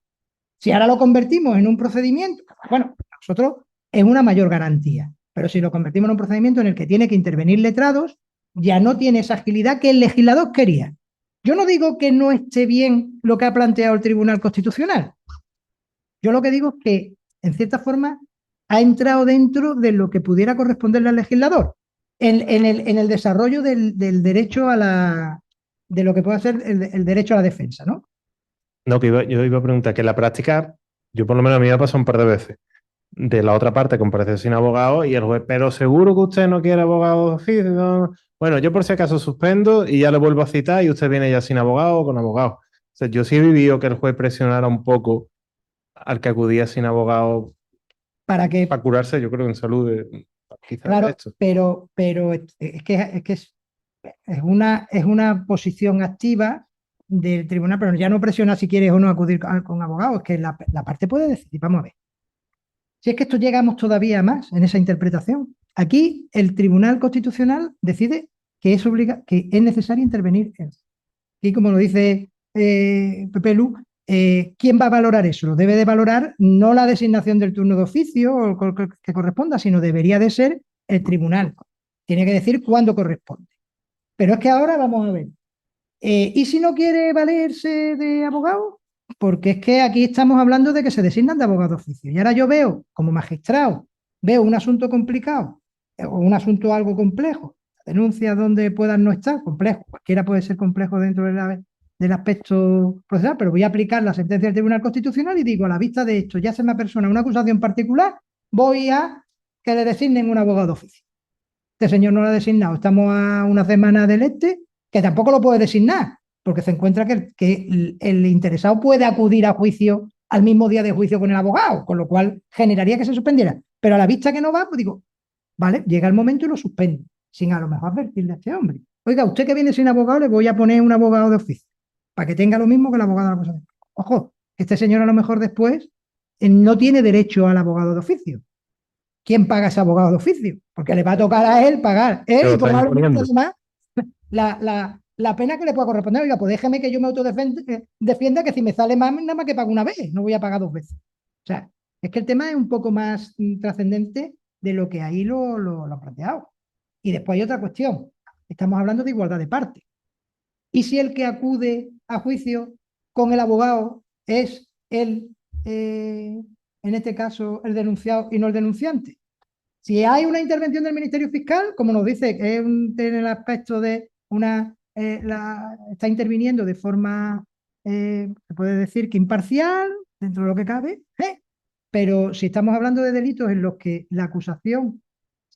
Speaker 1: Si ahora lo convertimos en un procedimiento, bueno, nosotros es una mayor garantía, pero si lo convertimos en un procedimiento en el que tiene que intervenir letrados, ya no tiene esa agilidad que el legislador quería. Yo no digo que no esté bien lo que ha planteado el Tribunal Constitucional. Yo lo que digo es que, en cierta forma, ha entrado dentro de lo que pudiera corresponderle al legislador en el desarrollo del derecho a la, de lo que puede ser el derecho a la defensa, ¿no?
Speaker 2: No, yo iba a preguntar que en la práctica, yo por lo menos a mí me ha pasado un par de veces. De la otra parte comparece sin abogado y el juez, pero seguro que usted no quiere abogado de oficio. No. Bueno, yo por si acaso suspendo y ya le vuelvo a citar y usted viene ya sin abogado o con abogado. O sea, yo sí he vivido que el juez presionara un poco al que acudía sin abogado
Speaker 1: Para que
Speaker 2: para curarse, yo creo, en salud. quizás de
Speaker 1: Claro,
Speaker 2: esto.
Speaker 1: pero es una posición activa del tribunal, pero ya no presiona si quieres o no acudir con abogados, es que la parte puede decidir. Vamos a ver. Si es que esto llegamos todavía más en esa interpretación. Aquí el Tribunal Constitucional decide que es necesario intervenir. Y como lo dice Pepe Lu, ¿quién va a valorar eso? Lo debe de valorar no la designación del turno de oficio o que corresponda, sino debería de ser el tribunal. Tiene que decir cuándo corresponde. Pero es que ahora vamos a ver. ¿Y si no quiere valerse de abogado? Porque es que aquí estamos hablando de que se designan de abogado de oficio. Y ahora yo veo, como magistrado, veo un asunto complicado o un asunto algo complejo, denuncias donde puedan no estar, complejo, cualquiera puede ser complejo dentro del aspecto procesal, pero voy a aplicar la sentencia del Tribunal Constitucional y digo, a la vista de esto, ya se me persona una acusación particular, voy a que le designen un abogado de oficio. Este señor no lo ha designado, estamos a una semana del que tampoco lo puede designar, porque se encuentra que el interesado puede acudir a juicio al mismo día de juicio con el abogado, con lo cual generaría que se suspendiera. Pero a la vista que no va, pues digo, vale, llega el momento y lo suspendo, sin a lo mejor advertirle a este hombre. Oiga, usted que viene sin abogado, le voy a poner un abogado de oficio, para que tenga lo mismo que el abogado de la acusación. Ojo, este señor a lo mejor después no tiene derecho al abogado de oficio. ¿Quién paga ese abogado de oficio? Porque le va a tocar a él pagar,
Speaker 2: Te lo
Speaker 1: y
Speaker 2: estás
Speaker 1: probablemente
Speaker 2: imponiendo.
Speaker 1: además la pena que le pueda corresponder. Oiga, pues déjeme que yo me autodefienda, que si me sale más, nada más que pago una vez, no voy a pagar dos veces. O sea, es que el tema es un poco más trascendente de lo que ahí lo ha planteado. Y después hay otra cuestión. Estamos hablando de igualdad de parte. ¿Y si el que acude a juicio con el abogado es en este caso, el denunciado y no el denunciante? Si hay una intervención del Ministerio Fiscal, como nos dice que es tiene el aspecto de está interviniendo de forma, se puede decir que imparcial, dentro de lo que cabe, pero si estamos hablando de delitos en los que la acusación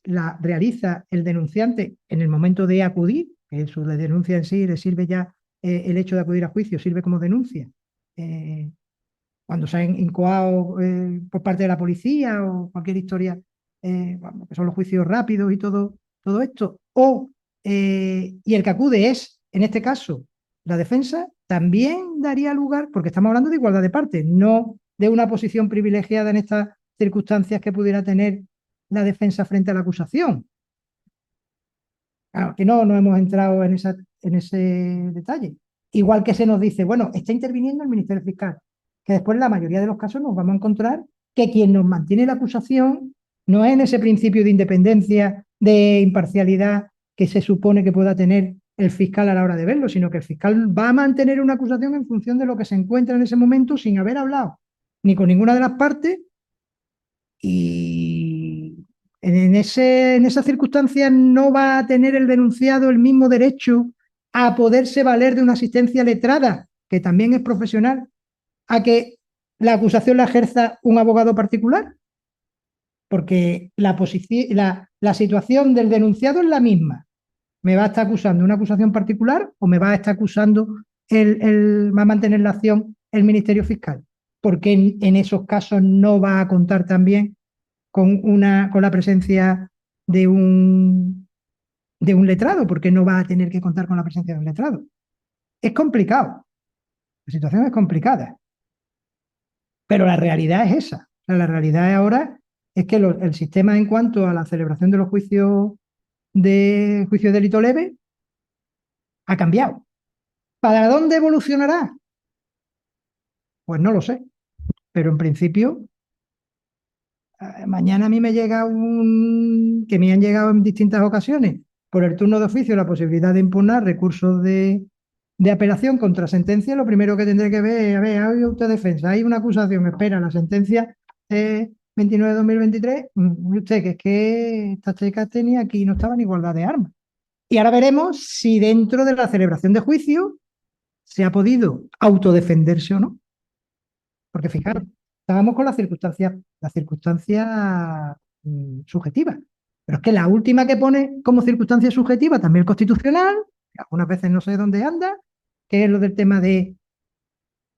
Speaker 1: la realiza el denunciante en el momento de acudir, que su denuncia en sí le sirve ya, el hecho de acudir a juicio sirve como denuncia, cuando se han incoado por parte de la policía o cualquier historia, bueno, que son los juicios rápidos y todo esto, y el que acude es, en este caso, la defensa, también daría lugar, porque estamos hablando de igualdad de partes, no de una posición privilegiada en estas circunstancias que pudiera tener la defensa frente a la acusación. Claro, que no hemos entrado en ese detalle. Igual que se nos dice, bueno, está interviniendo el Ministerio Fiscal, que después en la mayoría de los casos nos vamos a encontrar que quien nos mantiene la acusación no es en ese principio de independencia, de imparcialidad que se supone que pueda tener el fiscal a la hora de verlo, sino que el fiscal va a mantener una acusación en función de lo que se encuentra en ese momento sin haber hablado ni con ninguna de las partes, y en esas circunstancias no va a tener el denunciado el mismo derecho a poderse valer de una asistencia letrada, que también es profesional, a que la acusación la ejerza un abogado particular, porque la situación del denunciado es la misma. ¿Me va a estar acusando una acusación particular o me va a estar acusando va a mantener la acción el Ministerio Fiscal? Porque en esos casos no va a contar también con la presencia de un letrado, porque no va a tener que contar con la presencia de un letrado. Es complicado, la situación es complicada, pero la realidad es esa. O sea, la realidad ahora es que el sistema en cuanto a la celebración de los juicios de delito leve ha cambiado. ¿Para dónde evolucionará? Pues no lo sé, pero en principio mañana a mí me llega que me han llegado en distintas ocasiones por el turno de oficio la posibilidad de impugnar recursos de apelación contra sentencia. Lo primero que tendré que ver es, a ver, ¿ha usted defensa? Hay una acusación, espera, la sentencia 29/2023, usted, que es que esta chica tenía aquí, no estaba en igualdad de armas. Y ahora veremos si dentro de la celebración de juicio se ha podido autodefenderse o no. Porque fijaros, estábamos con la circunstancia subjetiva. Pero es que la última que pone como circunstancia subjetiva, también el constitucional, que algunas veces no sé dónde anda, que es lo del tema de,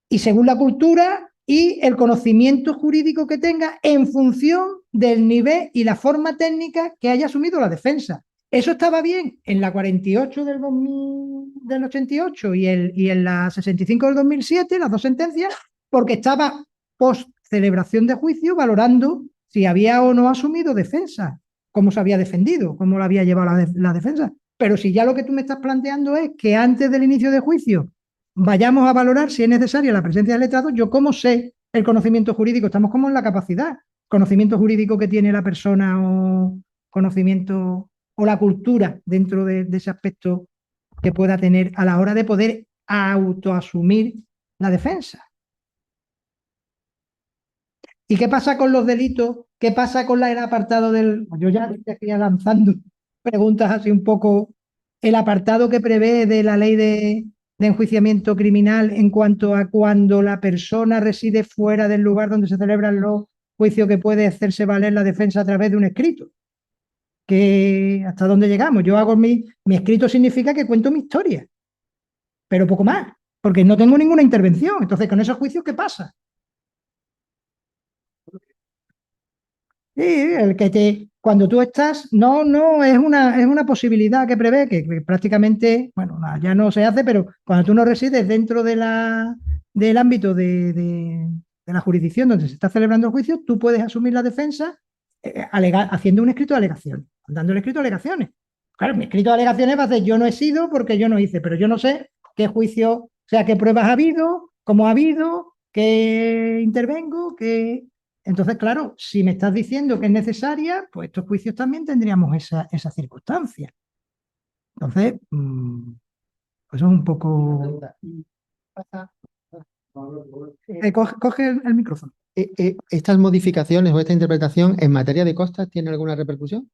Speaker 1: y según la cultura y el conocimiento jurídico que tenga en función del nivel y la forma técnica que haya asumido la defensa. Eso estaba bien en la 48 del 2000, del 88 y en la 65 del 2007, las dos sentencias, porque estaba post celebración de juicio valorando si había o no asumido defensa, cómo se había defendido, cómo lo había llevado la defensa. Pero si ya lo que tú me estás planteando es que antes del inicio de juicio vayamos a valorar si es necesaria la presencia del letrado, yo cómo sé el conocimiento jurídico, estamos como en la capacidad, conocimiento jurídico que tiene la persona o conocimiento o la cultura dentro de ese aspecto que pueda tener a la hora de poder autoasumir la defensa. ¿Y qué pasa con los delitos? ¿Qué pasa con el apartado del... Yo ya estoy aquí lanzando preguntas así un poco... El apartado que prevé de la ley de enjuiciamiento criminal en cuanto a cuando la persona reside fuera del lugar donde se celebran los juicios, que puede hacerse valer la defensa a través de un escrito. Que ¿hasta dónde llegamos? Yo hago mi escrito, significa que cuento mi historia, pero poco más, porque no tengo ninguna intervención. Entonces, ¿con esos juicios qué pasa? Sí, el que cuando tú estás, no, es una posibilidad que prevé, que prácticamente, bueno, ya no se hace, pero cuando tú no resides dentro del ámbito de la jurisdicción donde se está celebrando el juicio, tú puedes asumir la defensa haciendo un escrito de alegaciones, dando el escrito de alegaciones. Claro, mi escrito de alegaciones va a ser: yo no he sido porque yo no hice, pero yo no sé qué juicio, o sea, qué pruebas ha habido, cómo ha habido, qué intervengo, qué... Entonces, claro, si me estás diciendo que es necesaria, pues estos juicios también tendríamos esa circunstancia. Entonces, pues es un poco... coge el micrófono.
Speaker 3: ¿Estas modificaciones o esta interpretación en materia de costas tiene alguna repercusión?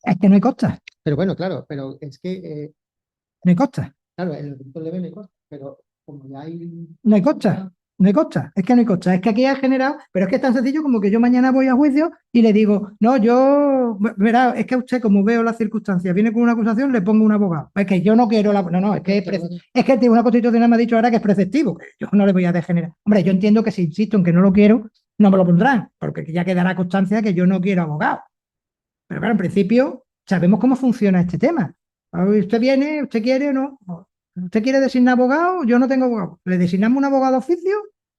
Speaker 1: Es que no hay costas,
Speaker 3: Pero bueno, claro, pero es que,
Speaker 1: no hay costas,
Speaker 3: claro, en el delito leve no hay costas, pero como ya hay...
Speaker 1: no hay costas. No hay costa, es que no hay costa, es que aquí ha generado, pero es que es tan sencillo como que yo mañana voy a juicio y le digo: no, yo, verá, es que a usted, como veo las circunstancias, viene con una acusación, le pongo un abogado. Es que yo no quiero la... No, es que es que el Tribunal Constitucional me ha dicho ahora que es preceptivo, que yo no le voy a degenerar. Hombre, yo entiendo que si insisto en que no lo quiero, no me lo pondrán, porque ya quedará constancia que yo no quiero abogado. Pero claro, en principio sabemos cómo funciona este tema. Usted viene, usted quiere o no. ¿Usted quiere designar abogado? Yo no tengo abogado. ¿Le designamos un abogado de oficio?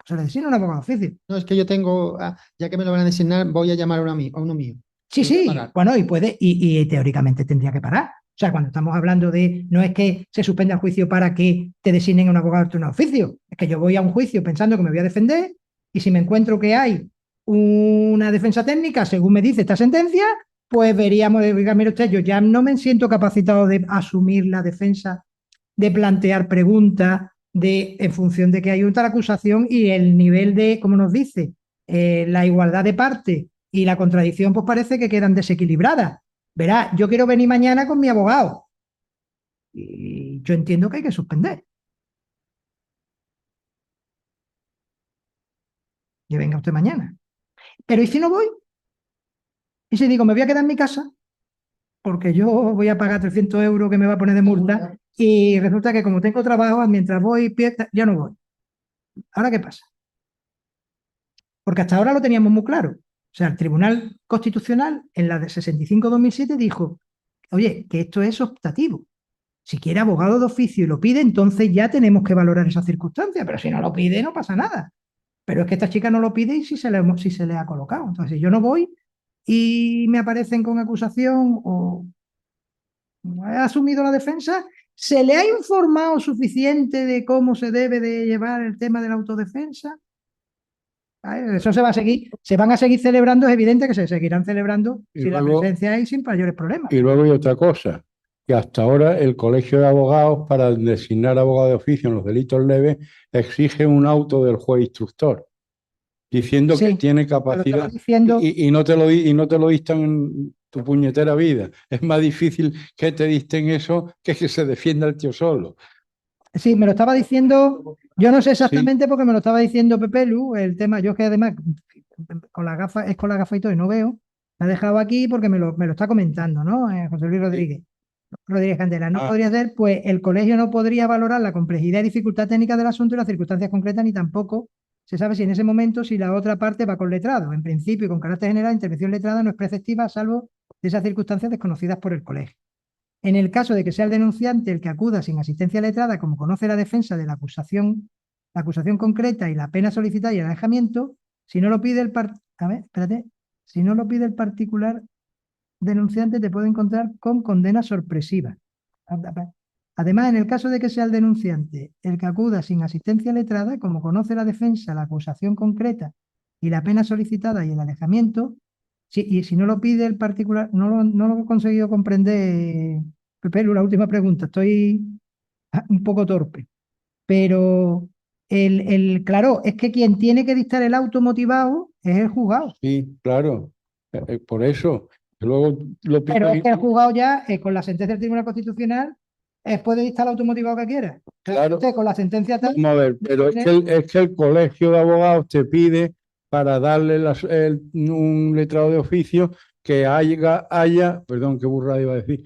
Speaker 1: Se le designa un abogado de oficio.
Speaker 3: No, es que yo tengo, ya que me lo van a designar, voy a llamar a uno mío.
Speaker 1: Sí, sí, bueno, y puede, y teóricamente tendría que parar. O sea, cuando estamos hablando de, no es que se suspenda el juicio para que te designen un abogado de un oficio, es que yo voy a un juicio pensando que me voy a defender, y si me encuentro que hay una defensa técnica, según me dice esta sentencia, pues veríamos, diga, mire usted, yo ya no me siento capacitado de asumir la defensa, de plantear preguntas, en función de que hay otra acusación y el nivel de, como nos dice, la igualdad de partes y la contradicción, pues parece que quedan desequilibradas. Verá, yo quiero venir mañana con mi abogado y yo entiendo que hay que suspender. Que venga usted mañana. Pero ¿y si no voy? ¿Y si digo, me voy a quedar en mi casa? Porque yo voy a pagar 300 euros que me va a poner de multa y resulta que como tengo trabajo, mientras voy, ya no voy. ¿Ahora qué pasa? Porque hasta ahora lo teníamos muy claro. O sea, el Tribunal Constitucional en la de 65-2007 dijo: oye, que esto es optativo. Si quiere abogado de oficio y lo pide, entonces ya tenemos que valorar esas circunstancias, pero si no lo pide, no pasa nada. Pero es que esta chica no lo pide y si se le ha colocado. Entonces, si yo no voy y me aparecen con acusación o he asumido la defensa, ¿se le ha informado suficiente de cómo se debe de llevar el tema de la autodefensa? Eso se va a seguir, se van a seguir celebrando, es evidente que se seguirán celebrando si la presencia hay sin mayores problemas.
Speaker 4: Y luego hay otra cosa, que hasta ahora el Colegio de Abogados, para designar abogado de oficio en los delitos leves, exige un auto del juez instructor, diciendo que tiene capacidad y no te lo dictan en tu puñetera vida. Es más difícil que te dicten eso que se defienda el tío solo.
Speaker 1: Sí, me lo estaba diciendo, yo no sé exactamente porque me lo estaba diciendo Pepe Lu, el tema, yo es que además con la gafa, es con la gafa y todo y no veo, me ha dejado aquí porque me lo está comentando, ¿no? José Luis Rodríguez Candela. No podría ser, pues el colegio no podría valorar la complejidad y dificultad técnica del asunto y las circunstancias concretas, ni tampoco se sabe si en ese momento si la otra parte va con letrado. En principio, y con carácter general, la intervención letrada no es preceptiva, salvo de esas circunstancias desconocidas por el colegio. En el caso de que sea el denunciante el que acuda sin asistencia letrada, como conoce la defensa de la acusación concreta y la pena solicitada y el alejamiento, si no lo pide si no lo pide el particular denunciante, te puede encontrar con condena sorpresiva. Además, en el caso de que sea el denunciante el que acuda sin asistencia letrada, como conoce la defensa, la acusación concreta y la pena solicitada y el alejamiento, y si no lo pide el particular, no lo he conseguido comprender, Pepe, la última pregunta, estoy un poco torpe, pero claro, es que quien tiene que dictar el auto motivado es el juzgado.
Speaker 4: Sí, claro. Por eso, luego lo
Speaker 1: Pero es que el
Speaker 4: pide.
Speaker 1: juzgado ya, con la sentencia del Tribunal Constitucional, puede dictar el auto motivado que quiera.
Speaker 4: Claro.
Speaker 1: Usted con la sentencia tal,
Speaker 4: Vamos a ver, pero es que el colegio de abogados te pide para darle un letrado de oficio que perdón, qué burrada iba a decir,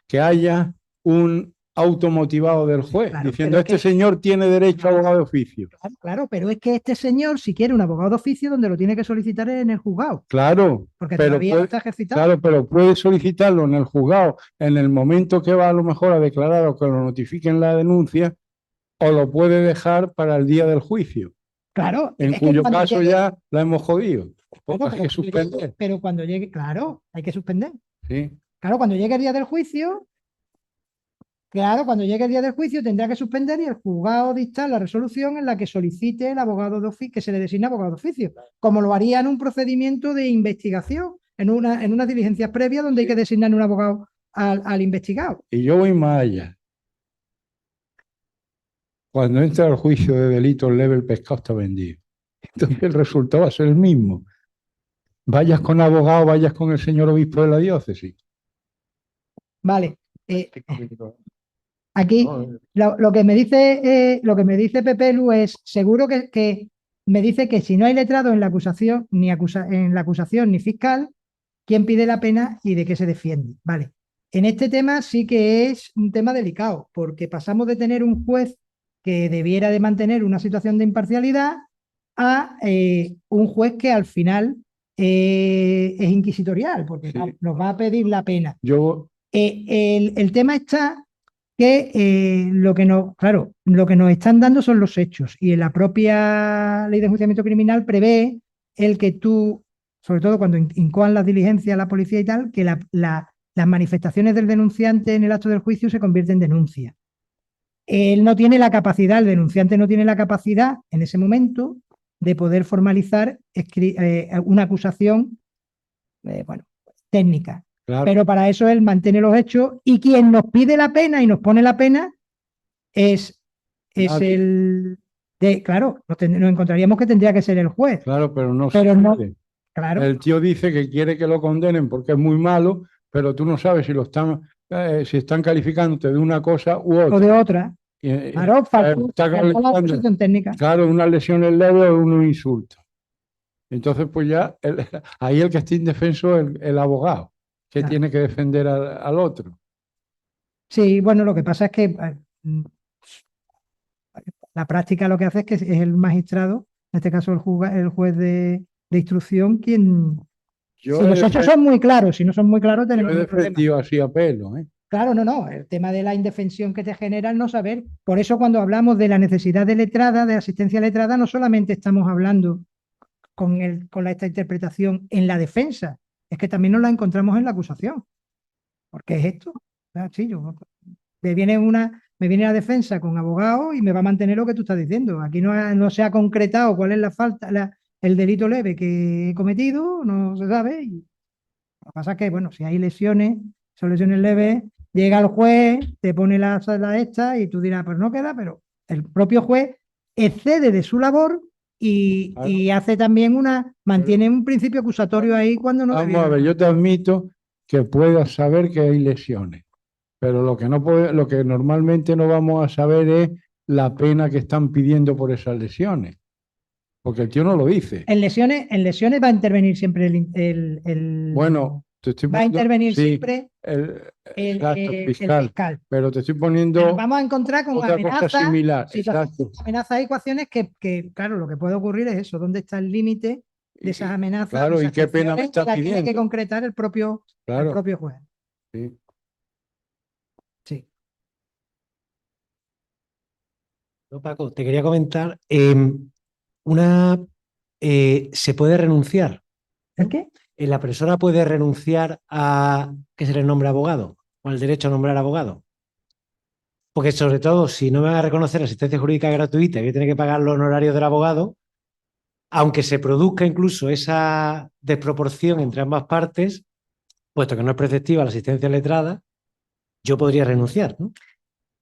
Speaker 4: que haya un automotivado del juez,
Speaker 1: Claro,
Speaker 4: diciendo,
Speaker 1: pero es que-
Speaker 4: señor tiene derecho a abogado de oficio.
Speaker 1: Claro, pero es que este señor, si quiere un abogado de oficio, donde lo tiene que solicitar es en el juzgado,
Speaker 4: Claro,
Speaker 1: porque
Speaker 4: pero
Speaker 1: todavía no está ejercitado.
Speaker 4: claro, pero puede solicitarlo en el juzgado en el momento que va a lo mejor a declarar o que lo notifiquen la denuncia, o lo puede dejar para el día del juicio.
Speaker 1: Claro,
Speaker 4: En
Speaker 1: es que
Speaker 4: cuyo
Speaker 1: cuando
Speaker 4: caso
Speaker 1: llegue-
Speaker 4: ya la hemos jodido.
Speaker 1: claro,
Speaker 4: Hay que suspender.
Speaker 1: pero cuando llegue, claro, hay que suspender.
Speaker 4: Sí.
Speaker 1: Claro, cuando llegue el día del juicio, tendrá que suspender y el juzgado dictar la resolución en la que solicite el abogado de oficio, que se le designe abogado de oficio, como lo haría en un procedimiento de investigación, en unas diligencias previas donde hay que designar un abogado al investigado.
Speaker 4: Y yo voy más allá. Cuando entra al juicio de delitos leves, el pescado está vendido. Entonces el resultado va a ser el mismo. Vayas con abogado, vayas con el señor obispo de la diócesis.
Speaker 1: Vale. Aquí lo que me dice Pepe Lu es seguro que me dice que si no hay letrado en la acusación, ni fiscal, ¿quién pide la pena y de qué se defiende? Vale. En este tema sí que es un tema delicado, porque pasamos de tener un juez que debiera de mantener una situación de imparcialidad a un juez que al final es inquisitorial, porque
Speaker 4: Sí.
Speaker 1: nos va a pedir la pena.
Speaker 4: Yo,
Speaker 1: El tema está que lo que nos están dando son los hechos y en la propia ley de enjuiciamiento criminal prevé el que tú, sobre todo cuando incoan las diligencias la policía y tal, que las manifestaciones del denunciante en el acto del juicio se convierten en denuncia. Él no tiene la capacidad, el denunciante no tiene la capacidad en ese momento de poder formalizar una acusación, técnica.
Speaker 4: claro,
Speaker 1: Pero para eso él mantiene los hechos y quien nos pide la pena y nos pone la pena es
Speaker 4: Nadie.
Speaker 1: el... claro, nos encontraríamos que tendría que ser el juez.
Speaker 4: claro, pero no
Speaker 1: Pero
Speaker 4: se
Speaker 1: no,
Speaker 4: puede.
Speaker 1: claro,
Speaker 4: El tío dice que quiere que lo condenen porque es muy malo, pero tú no sabes si están calificándote de una cosa u
Speaker 1: o
Speaker 4: otra.
Speaker 1: de otra. Claro, falta
Speaker 4: está
Speaker 1: la
Speaker 4: calificando,
Speaker 1: acusación técnica.
Speaker 4: claro, unas lesiones leves o unos insultos. Entonces, pues ya, ahí el que está indefenso es el abogado, que
Speaker 1: Claro.
Speaker 4: tiene que defender al otro.
Speaker 1: Sí, bueno, lo que pasa es que la práctica lo que hace es que es el magistrado, en este caso el juez de instrucción, quien...
Speaker 4: Yo
Speaker 1: Si
Speaker 4: he
Speaker 1: los hechos son muy claros, si no son muy claros,
Speaker 4: yo
Speaker 1: tenemos
Speaker 4: he
Speaker 1: un problema.
Speaker 4: defendido así a pelo, ¿eh?
Speaker 1: Claro, no. El tema de la indefensión que te genera el no saber. Por eso, cuando hablamos de la necesidad de letrada, de asistencia letrada, no solamente estamos hablando con esta interpretación en la defensa, es que también nos la encontramos en la acusación. Porque es esto. Sí, me viene la defensa con abogado y me va a mantener lo que tú estás diciendo. Aquí no se ha concretado cuál es la falta, el delito leve que he cometido, no se sabe. Y lo que pasa es que, bueno, si hay lesiones, son lesiones leves, llega el juez, te pone la esta y tú dirás, pues no queda, pero el propio juez excede de su labor y hace también mantiene un principio acusatorio ahí cuando no
Speaker 4: Vamos
Speaker 1: debiera.
Speaker 4: a ver, yo te admito que puedas saber que hay lesiones, pero lo que normalmente no vamos a saber es la pena que están pidiendo por esas lesiones, porque el tío no lo dice.
Speaker 1: En lesiones va a intervenir siempre el
Speaker 4: Bueno, te estoy
Speaker 1: Va a
Speaker 4: poniendo-
Speaker 1: intervenir
Speaker 4: sí,
Speaker 1: siempre
Speaker 4: exacto,
Speaker 1: el
Speaker 4: fiscal.
Speaker 1: fiscal.
Speaker 4: Pero te estoy
Speaker 1: Nos
Speaker 4: poniendo
Speaker 1: vamos a encontrar con
Speaker 4: otra cosa
Speaker 1: amenazas,
Speaker 4: similar.
Speaker 1: situaciones,
Speaker 4: Exacto.
Speaker 1: amenazas e ecuaciones que, claro, lo que puede ocurrir es eso. ¿Dónde está el límite de esas amenazas?
Speaker 4: Claro,
Speaker 1: de
Speaker 4: ¿y
Speaker 1: esas
Speaker 4: qué pena me
Speaker 1: sanciones?
Speaker 4: estás
Speaker 1: La tiene que
Speaker 4: pidiendo?
Speaker 1: concretar el propio
Speaker 4: Claro,
Speaker 1: juez.
Speaker 4: sí.
Speaker 1: Sí.
Speaker 5: No, Paco, te quería comentar, se puede renunciar.
Speaker 1: ¿El qué?
Speaker 5: ¿La persona puede renunciar a que se le nombre abogado o al derecho a nombrar abogado? Porque sobre todo, si no me van a reconocer asistencia jurídica gratuita y voy a tener que pagar los honorarios del abogado, aunque se produzca incluso esa desproporción entre ambas partes, puesto que no es preceptiva la asistencia letrada, yo podría renunciar, ¿no?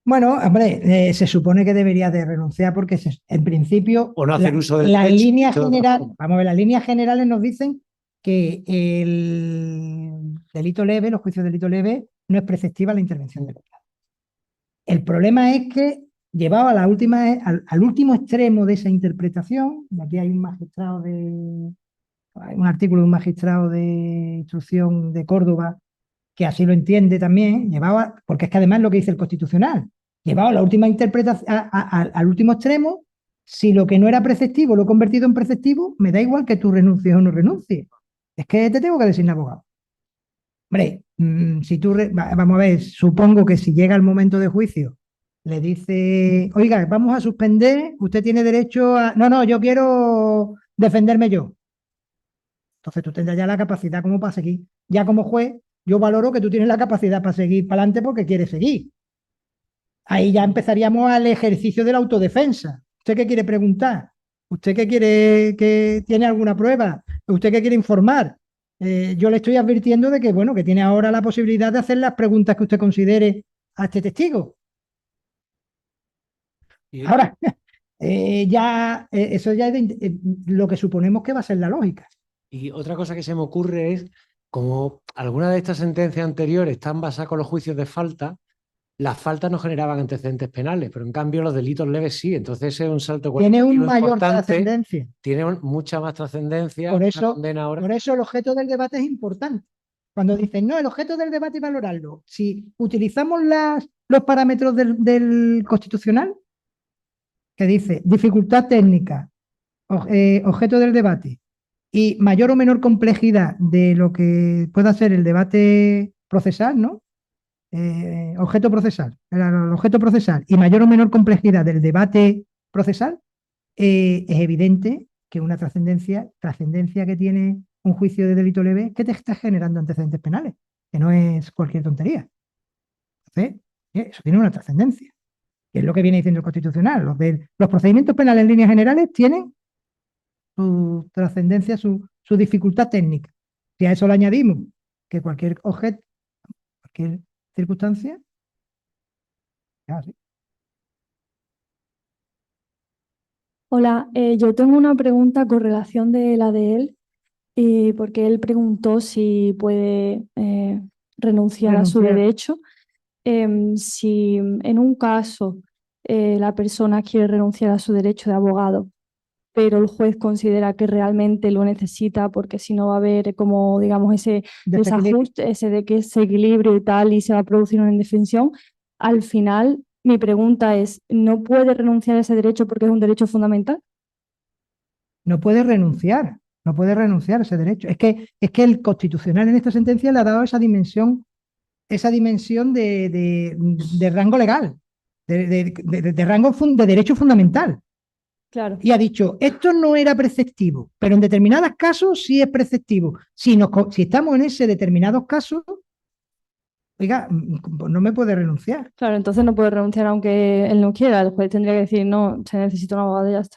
Speaker 1: Bueno, hombre, se supone que debería de renunciar porque en principio
Speaker 5: O no hacer uso del
Speaker 1: las
Speaker 5: derecho,
Speaker 1: líneas
Speaker 5: de otra
Speaker 1: generales,
Speaker 5: forma.
Speaker 1: vamos a ver, las líneas generales nos dicen que el delito leve, los juicios de delito leve, no es preceptiva la intervención del Estado. El problema es que llevado a la última, al último extremo de esa interpretación, y aquí hay un magistrado hay un artículo de un magistrado de instrucción de Córdoba que así lo entiende también, llevaba, porque es que además lo que dice el Constitucional, llevaba la última interpretación al último extremo, si lo que no era preceptivo lo he convertido en preceptivo, me da igual que tú renuncies o no renuncies. Es que te tengo que designar abogado. Hombre, si tú, vamos a ver, supongo que si llega el momento de juicio, le dice, oiga, vamos a suspender, usted tiene derecho a... No, yo quiero defenderme yo. Entonces tú tendrás ya la capacidad como para seguir. Ya como juez, yo valoro que tú tienes la capacidad para seguir para adelante porque quieres seguir. Ahí ya empezaríamos al ejercicio de la autodefensa. ¿Usted qué quiere preguntar? ¿Usted qué quiere, que tiene alguna prueba? ¿Usted qué quiere informar? Yo le estoy advirtiendo de que, bueno, que tiene ahora la posibilidad de hacer las preguntas que usted considere a este testigo. Ahora, eso ya es lo que suponemos que va a ser la lógica.
Speaker 5: Y otra cosa que se me ocurre es, como algunas de estas sentencias anteriores están basadas con los juicios de falta, las faltas no generaban antecedentes penales, pero en cambio los delitos leves sí. Entonces ese es un salto
Speaker 1: Tiene
Speaker 5: cualitativo
Speaker 1: un mayor
Speaker 5: importante,
Speaker 1: trascendencia.
Speaker 5: tiene mucha más trascendencia.
Speaker 1: Por
Speaker 5: una
Speaker 1: eso,
Speaker 5: condena ahora.
Speaker 1: por eso el objeto del debate es importante. Cuando dicen, no, el objeto del debate es valorarlo. Si utilizamos los parámetros del Constitucional, que dice dificultad técnica, objeto del debate, y mayor o menor complejidad de lo que pueda ser el debate procesal, ¿no? Objeto procesal, el objeto procesal y mayor o menor complejidad del debate procesal, es evidente que una trascendencia que tiene un juicio de delito leve que te está generando antecedentes penales, que no es cualquier tontería. Entonces, eso tiene una trascendencia, que es lo que viene diciendo el Constitucional. Los procedimientos penales en líneas generales tienen su trascendencia, su dificultad técnica. Si a eso le añadimos que cualquier objeto, cualquier circunstancia, ya sí.
Speaker 6: Hola, yo tengo una pregunta con relación de la de él, y porque él preguntó si puede renunciar a su derecho. Si en un caso la persona quiere renunciar a su derecho de abogado, pero el juez considera que realmente lo necesita porque si no va a haber como, digamos, ese desajuste, ese desequilibrio y tal, y se va a producir una indefensión, al final mi pregunta es, ¿no puede renunciar a ese derecho porque es un derecho fundamental?
Speaker 1: No puede renunciar a ese derecho. Es que el Constitucional en esta sentencia le ha dado esa dimensión de rango legal, de rango de derecho fundamental.
Speaker 6: Claro.
Speaker 1: Y ha dicho, esto no era preceptivo, pero en determinados casos sí es preceptivo. Si estamos en ese determinados casos, oiga, no me puede renunciar.
Speaker 6: Claro, entonces no puede renunciar aunque él no quiera. El juez tendría que decir, no, se necesita un abogado y ya está.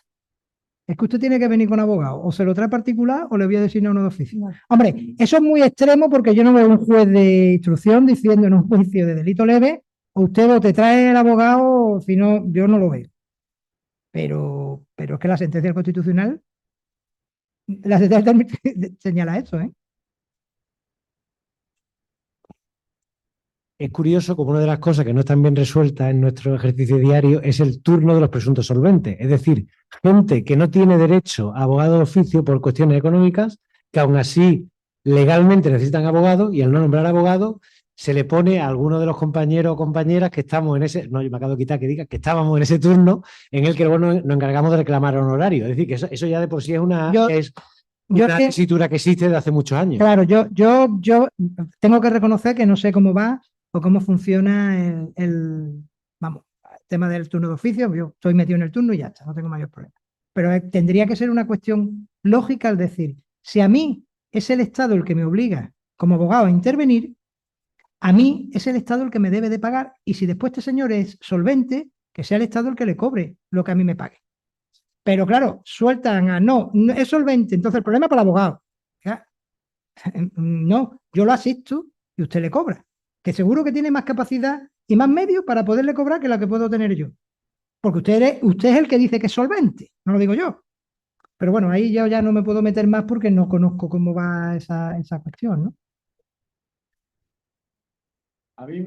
Speaker 1: Es que usted tiene que venir con abogado, o se lo trae particular o le voy a designar uno de oficio. Vale. Hombre, eso es muy extremo porque yo no veo un juez de instrucción diciendo en un juicio de delito leve, usted o te trae el abogado, o si no, yo no lo veo. Pero es que la sentencia del Constitucional señala eso, ¿eh?
Speaker 5: Es curioso como una de las cosas que no están bien resueltas en nuestro ejercicio diario es el turno de los presuntos solventes. Es decir, gente que no tiene derecho a abogado de oficio por cuestiones económicas, que aún así legalmente necesitan abogado y al no nombrar abogado se le pone a alguno de los compañeros o compañeras que estamos en ese, no, yo me acabo de quitar que diga que estábamos en ese turno en el que bueno, nos encargamos de reclamar honorario. Es decir, que eso ya de por sí es una,
Speaker 1: Yo-
Speaker 5: es
Speaker 1: yo
Speaker 5: una
Speaker 1: es que-
Speaker 5: tesitura que existe desde hace muchos años.
Speaker 1: Claro, yo tengo que reconocer que no sé cómo va o cómo funciona vamos, el tema del turno de oficio. Yo estoy metido en el turno y ya está, no tengo mayor problema. Pero tendría que ser una cuestión lógica al decir, si a mí es el Estado el que me obliga como abogado a intervenir, a mí es el Estado el que me debe de pagar y si después este señor es solvente, que sea el Estado el que le cobre lo que a mí me pague. Pero claro, sueltan a no es solvente, entonces el problema es para el abogado. ¿Ya? No, yo lo asisto y usted le cobra, que seguro que tiene más capacidad y más medios para poderle cobrar que la que puedo tener yo. Porque usted es el que dice que es solvente, no lo digo yo. Pero bueno, ahí yo ya no me puedo meter más porque no conozco cómo va esa cuestión, ¿no?
Speaker 4: A mí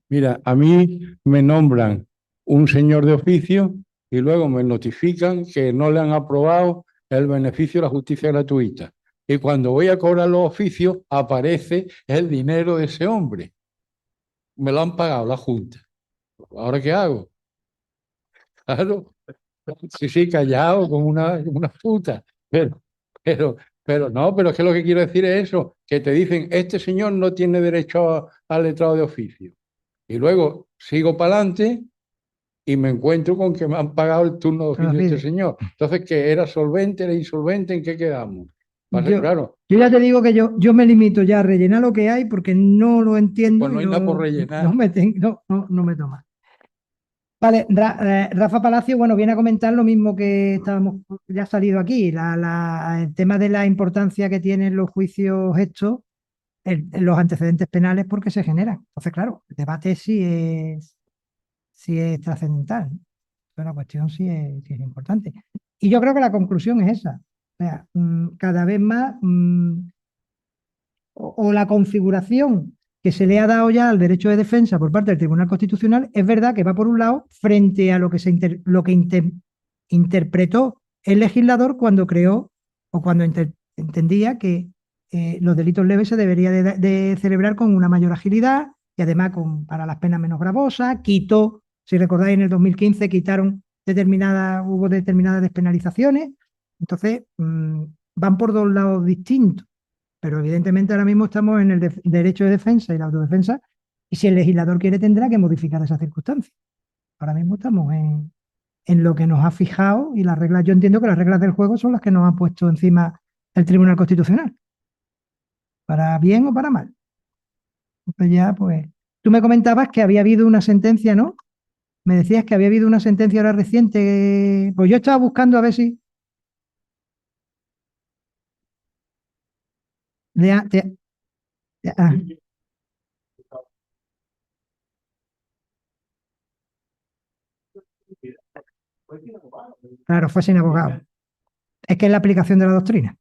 Speaker 4: Mira, a mí me nombran un señor de oficio y luego me notifican que no le han aprobado el beneficio de la justicia gratuita. Y cuando voy a cobrar los oficios, aparece el dinero de ese hombre. Me lo han pagado la Junta. ¿Ahora qué hago? Claro, sí, callado, como una puta. Pero, pero no, pero es que lo que quiero decir es eso, que te dicen, este señor no tiene derecho al letrado de oficio. Y luego sigo para adelante y me encuentro con que me han pagado el turno de oficio de este señor. Entonces, ¿qué era solvente, era insolvente? ¿En qué quedamos? Claro,
Speaker 1: Yo ya te digo que yo me limito ya a rellenar lo que hay porque no lo entiendo
Speaker 4: pues no
Speaker 1: y
Speaker 4: hay nada por rellenar.
Speaker 1: no me toma. Vale, Rafa Palacio, bueno, viene a comentar lo mismo que ya ha salido aquí, el tema de la importancia que tienen los juicios estos, los antecedentes penales porque se generan. Entonces, claro, el debate sí es trascendental, ¿no? Pero la cuestión sí es importante. Y yo creo que la conclusión es esa. O sea, cada vez más o la configuración que se le ha dado ya al derecho de defensa por parte del Tribunal Constitucional es verdad que va por un lado frente a lo que interpretó el legislador cuando creó o cuando entendía que los delitos leves se debería de celebrar con una mayor agilidad y además para las penas menos gravosas. Quitó, si recordáis, en el 2015 hubo determinadas despenalizaciones. Entonces, van por dos lados distintos. Pero evidentemente ahora mismo estamos en el derecho de defensa y la autodefensa, y si el legislador quiere tendrá que modificar esas circunstancias. Ahora mismo estamos en lo que nos ha fijado y las reglas, yo entiendo que las reglas del juego son las que nos ha puesto encima el Tribunal Constitucional, para bien o para mal. Entonces ya, pues, tú me comentabas que había habido una sentencia, ¿no? Me decías que había habido una sentencia ahora reciente, pues yo estaba buscando a ver si... Ah, claro, fue sin abogado. Es que es la aplicación de la doctrina.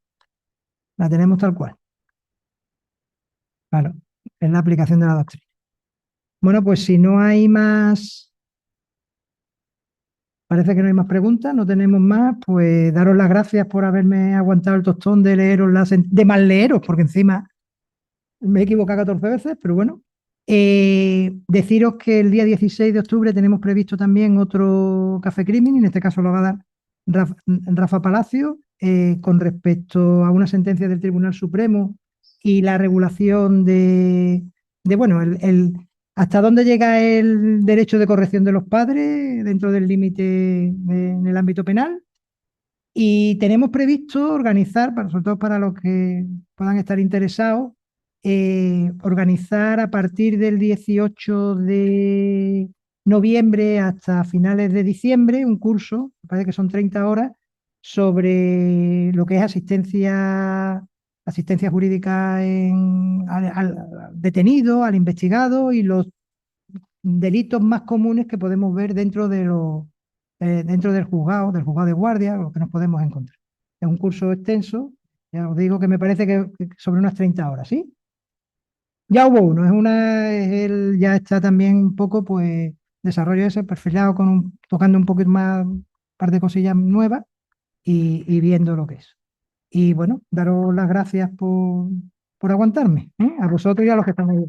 Speaker 1: La tenemos tal cual. Claro, es la aplicación de la doctrina. Bueno, pues si no hay más, parece que no hay más preguntas, no tenemos más, pues daros las gracias por haberme aguantado el tostón de leeros, de mal leeros, porque encima me he equivocado 14 veces, pero bueno. Deciros que el día 16 de octubre tenemos previsto también otro Café Crimen, en este caso lo va a dar Rafa Palacio, con respecto a una sentencia del Tribunal Supremo y la regulación bueno, hasta dónde llega el derecho de corrección de los padres dentro del límite en el ámbito penal. Y tenemos previsto organizar, sobre todo para los que puedan estar interesados, organizar a partir del 18 de noviembre hasta finales de diciembre un curso, me parece que son 30 horas, sobre lo que es asistencia jurídica al detenido, al investigado y los delitos más comunes que podemos ver dentro del juzgado de guardia, lo que nos podemos encontrar. Es un curso extenso, ya os digo que me parece que sobre unas 30 horas, ¿sí? Ya hubo uno, ya está también un poco, pues, desarrollo ese, perfilado tocando un poquito más, un par de cosillas nuevas, y viendo lo que es. Y bueno, daros las gracias por aguantarme, ¿eh? A vosotros y a los que están ahí.